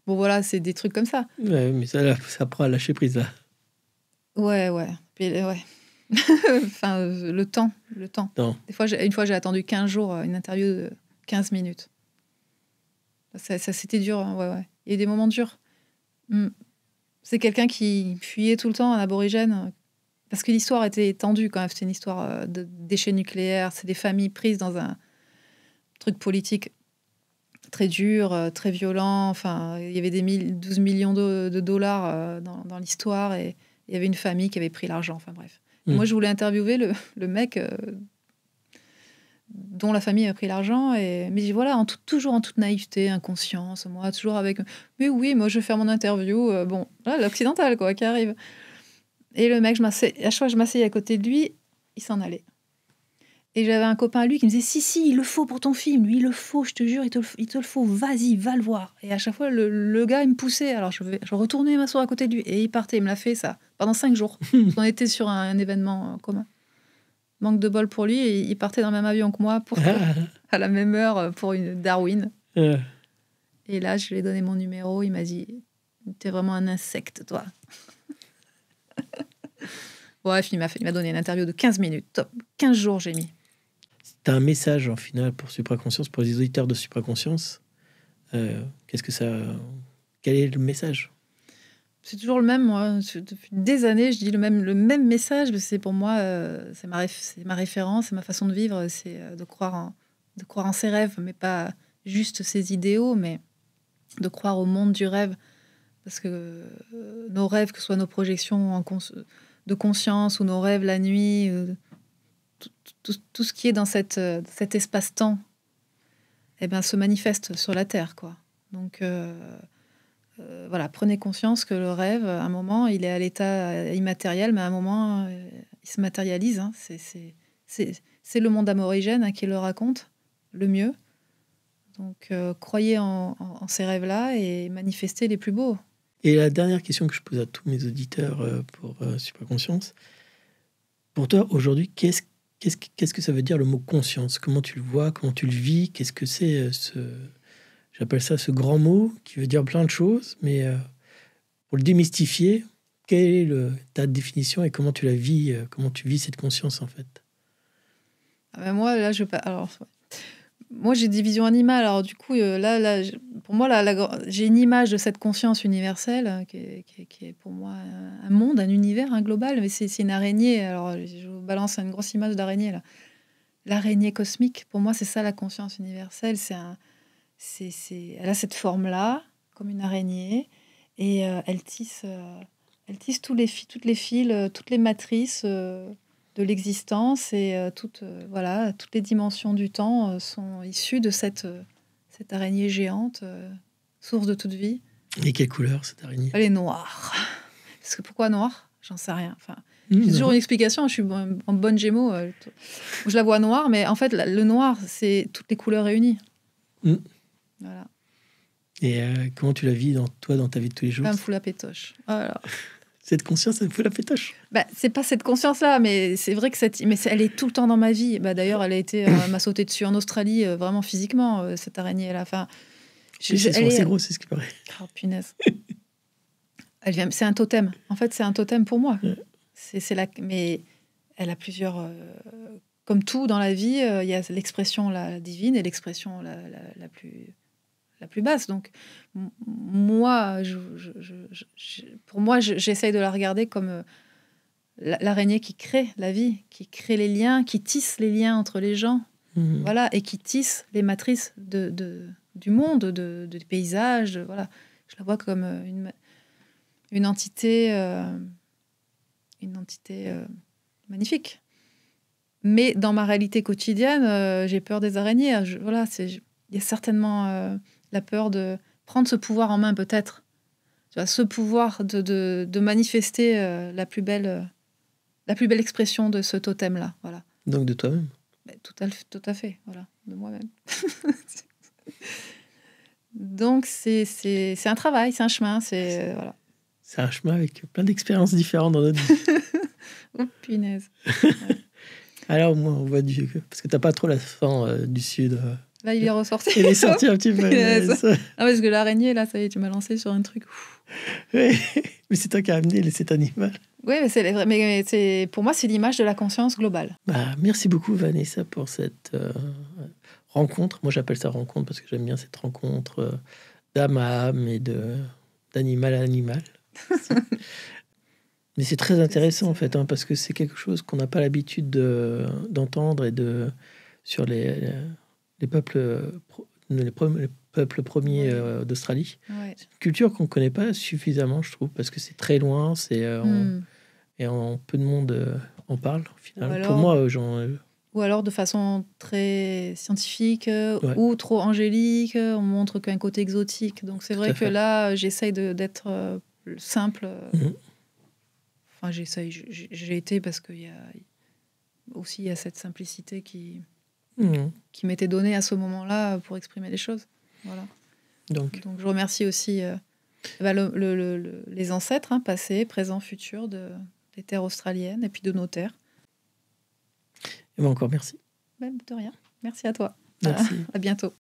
Bon, voilà, c'est des trucs comme ça. Ouais, mais ça prend à lâcher prise, là. Ouais. Puis, ouais. Enfin, le temps. Non. Une fois, j'ai attendu 15 jours, une interview de 15 minutes. Ça c'était dur, hein, ouais. Il y a eu des moments durs. C'est quelqu'un qui fuyait tout le temps, un aborigène, parce que l'histoire était tendue quand même. C'était une histoire de déchets nucléaires. C'est des familles prises dans un truc politique très dur, très violent. Enfin, il y avait 12 millions de dollars dans l'histoire, et il y avait une famille qui avait pris l'argent. Enfin bref. Et moi, je voulais interviewer le mec dont la famille a pris l'argent. Mais voilà, toujours en toute naïveté, inconscience, moi, toujours avec... Mais oui, moi, je vais faire mon interview. Bon, là, l'occidental, quoi, qui arrive. Et le mec, à chaque fois que je m'asseyais à côté de lui, il s'en allait. Et j'avais un copain à lui qui me disait si, il le faut pour ton film, lui, il le faut, je te jure, il te le faut, vas-y, va le voir. Et à chaque fois, le gars, il me poussait. Alors, je retournais m'asseoir à côté de lui, et il partait, il me l'a fait, ça, pendant 5 jours. On était sur un événement commun. Manque de bol pour lui, et il partait dans le même avion que moi, à la même heure, pour une Darwin. Et là, je lui ai donné mon numéro, il m'a dit, t'es vraiment un insecte, toi. Bref, il m'a donné une interview de 15 minutes, top. 15 jours, j'ai mis. T'as un message en final pour Supraconscience, pour les auditeurs de Supraconscience. Qu'est-ce que ça... Quel est le message? C'est toujours le même, moi. Depuis des années, je dis le même message. C'est pour moi, c'est ma référence, c'est ma façon de vivre. C'est de croire en ses rêves, mais pas juste ses idéaux, mais de croire au monde du rêve. Parce que nos rêves, que ce soit nos projections de conscience ou nos rêves la nuit, tout ce qui est dans cet espace-temps, se manifeste sur la Terre, quoi. Donc... voilà, prenez conscience que le rêve, à un moment, il est à l'état immatériel, mais à un moment, il se matérialise. Hein. C'est le monde aborigène qui le raconte le mieux. Donc, croyez en ces rêves-là et manifestez les plus beaux. Et la dernière question que je pose à tous mes auditeurs pour Supraconscience, pour toi, aujourd'hui, qu'est-ce que ça veut dire le mot conscience? Comment tu le vois? Comment tu le vis? Qu'est-ce que c'est j'appelle ça ce grand mot qui veut dire plein de choses, mais pour le démystifier, quelle est ta définition et comment tu la vis, comment tu vis cette conscience en fait? Moi, là, moi, j'ai des visions animales. Alors, du coup, pour moi, j'ai une image de cette conscience universelle qui est pour moi un monde, un univers, un global. Mais c'est une araignée. Alors, je vous balance une grosse image d'araignée là. L'araignée cosmique, pour moi, c'est ça la conscience universelle. Elle a cette forme-là, comme une araignée, et elle tisse toutes les fils, toutes les matrices de l'existence, et toutes les dimensions du temps sont issues de cette araignée géante source de toute vie. Et quelle couleur, cette araignée? Elle est noire. Parce que pourquoi noire? J'en sais rien. Enfin, Mmh, j'ai toujours non. une explication. Je suis en bonne Gémeaux. Je la vois noire, mais en fait, le noir, c'est toutes les couleurs réunies. Mmh. Voilà. Et comment tu la vis dans ta vie de tous les jours? Ça me fout la pétoche. Voilà. Cette conscience, ça me fout la pétoche. Bah, c'est pas cette conscience-là, mais c'est vrai que elle est tout le temps dans ma vie. Bah, d'ailleurs, elle m'a sauté dessus en Australie, vraiment physiquement, cette araignée-là. Enfin, Oui, c'est assez gros, c'est ce qui paraît. Oh, punaise. C'est un totem. En fait, c'est un totem pour moi. Ouais. Mais elle a plusieurs... comme tout dans la vie, il y a l'expression la divine et l'expression la plus basse. Donc, moi, pour moi, j'essaye de la regarder comme l'araignée qui crée la vie, qui crée les liens, qui tisse les liens entre les gens, Mmh. voilà, et qui tisse les matrices du monde, des paysages. Voilà. Je la vois comme une entité magnifique. Mais dans ma réalité quotidienne, j'ai peur des araignées. Il y a certainement la peur de prendre ce pouvoir en main, peut-être. Tu vois, ce pouvoir de manifester la plus belle expression de ce totem-là. Voilà. Donc de toi-même. Tout à fait, voilà, de moi-même. Donc c'est un travail, c'est un chemin, voilà. C'est un chemin avec plein d'expériences différentes dans notre vie. Oh punaise. Alors moi, on voit parce que t'as pas trop la fin du sud. Là, il est ressorti. Il est sorti un petit peu. Ah, parce que l'araignée, là, ça y est, tu m'as lancé sur un truc. Oui, mais c'est toi qui as amené cet animal. Oui, mais pour moi, c'est l'image de la conscience globale. Bah, merci beaucoup, Vanessa, pour cette rencontre. Moi, j'appelle ça rencontre parce que j'aime bien cette rencontre d'âme à âme et d'animal à animal. Mais c'est très intéressant, en fait, parce que c'est quelque chose qu'on n'a pas l'habitude d'entendre sur les peuples, les peuples premiers d'Australie. Ouais. C'est une culture qu'on ne connaît pas suffisamment, je trouve, parce que c'est très loin, et peu de monde en parle, au final. Pour moi, ou alors de façon très scientifique ou trop angélique, on montre qu'un côté exotique. Donc c'est vrai que là, j'essaye d'être simple. Enfin, j'ai été parce qu'il y a cette simplicité qui m'était donnée à ce moment-là pour exprimer les choses. Voilà. Donc je remercie aussi les ancêtres, passés, présents, futurs des terres australiennes et puis de nos terres. Et encore merci. De rien. Merci à toi. Merci. À bientôt.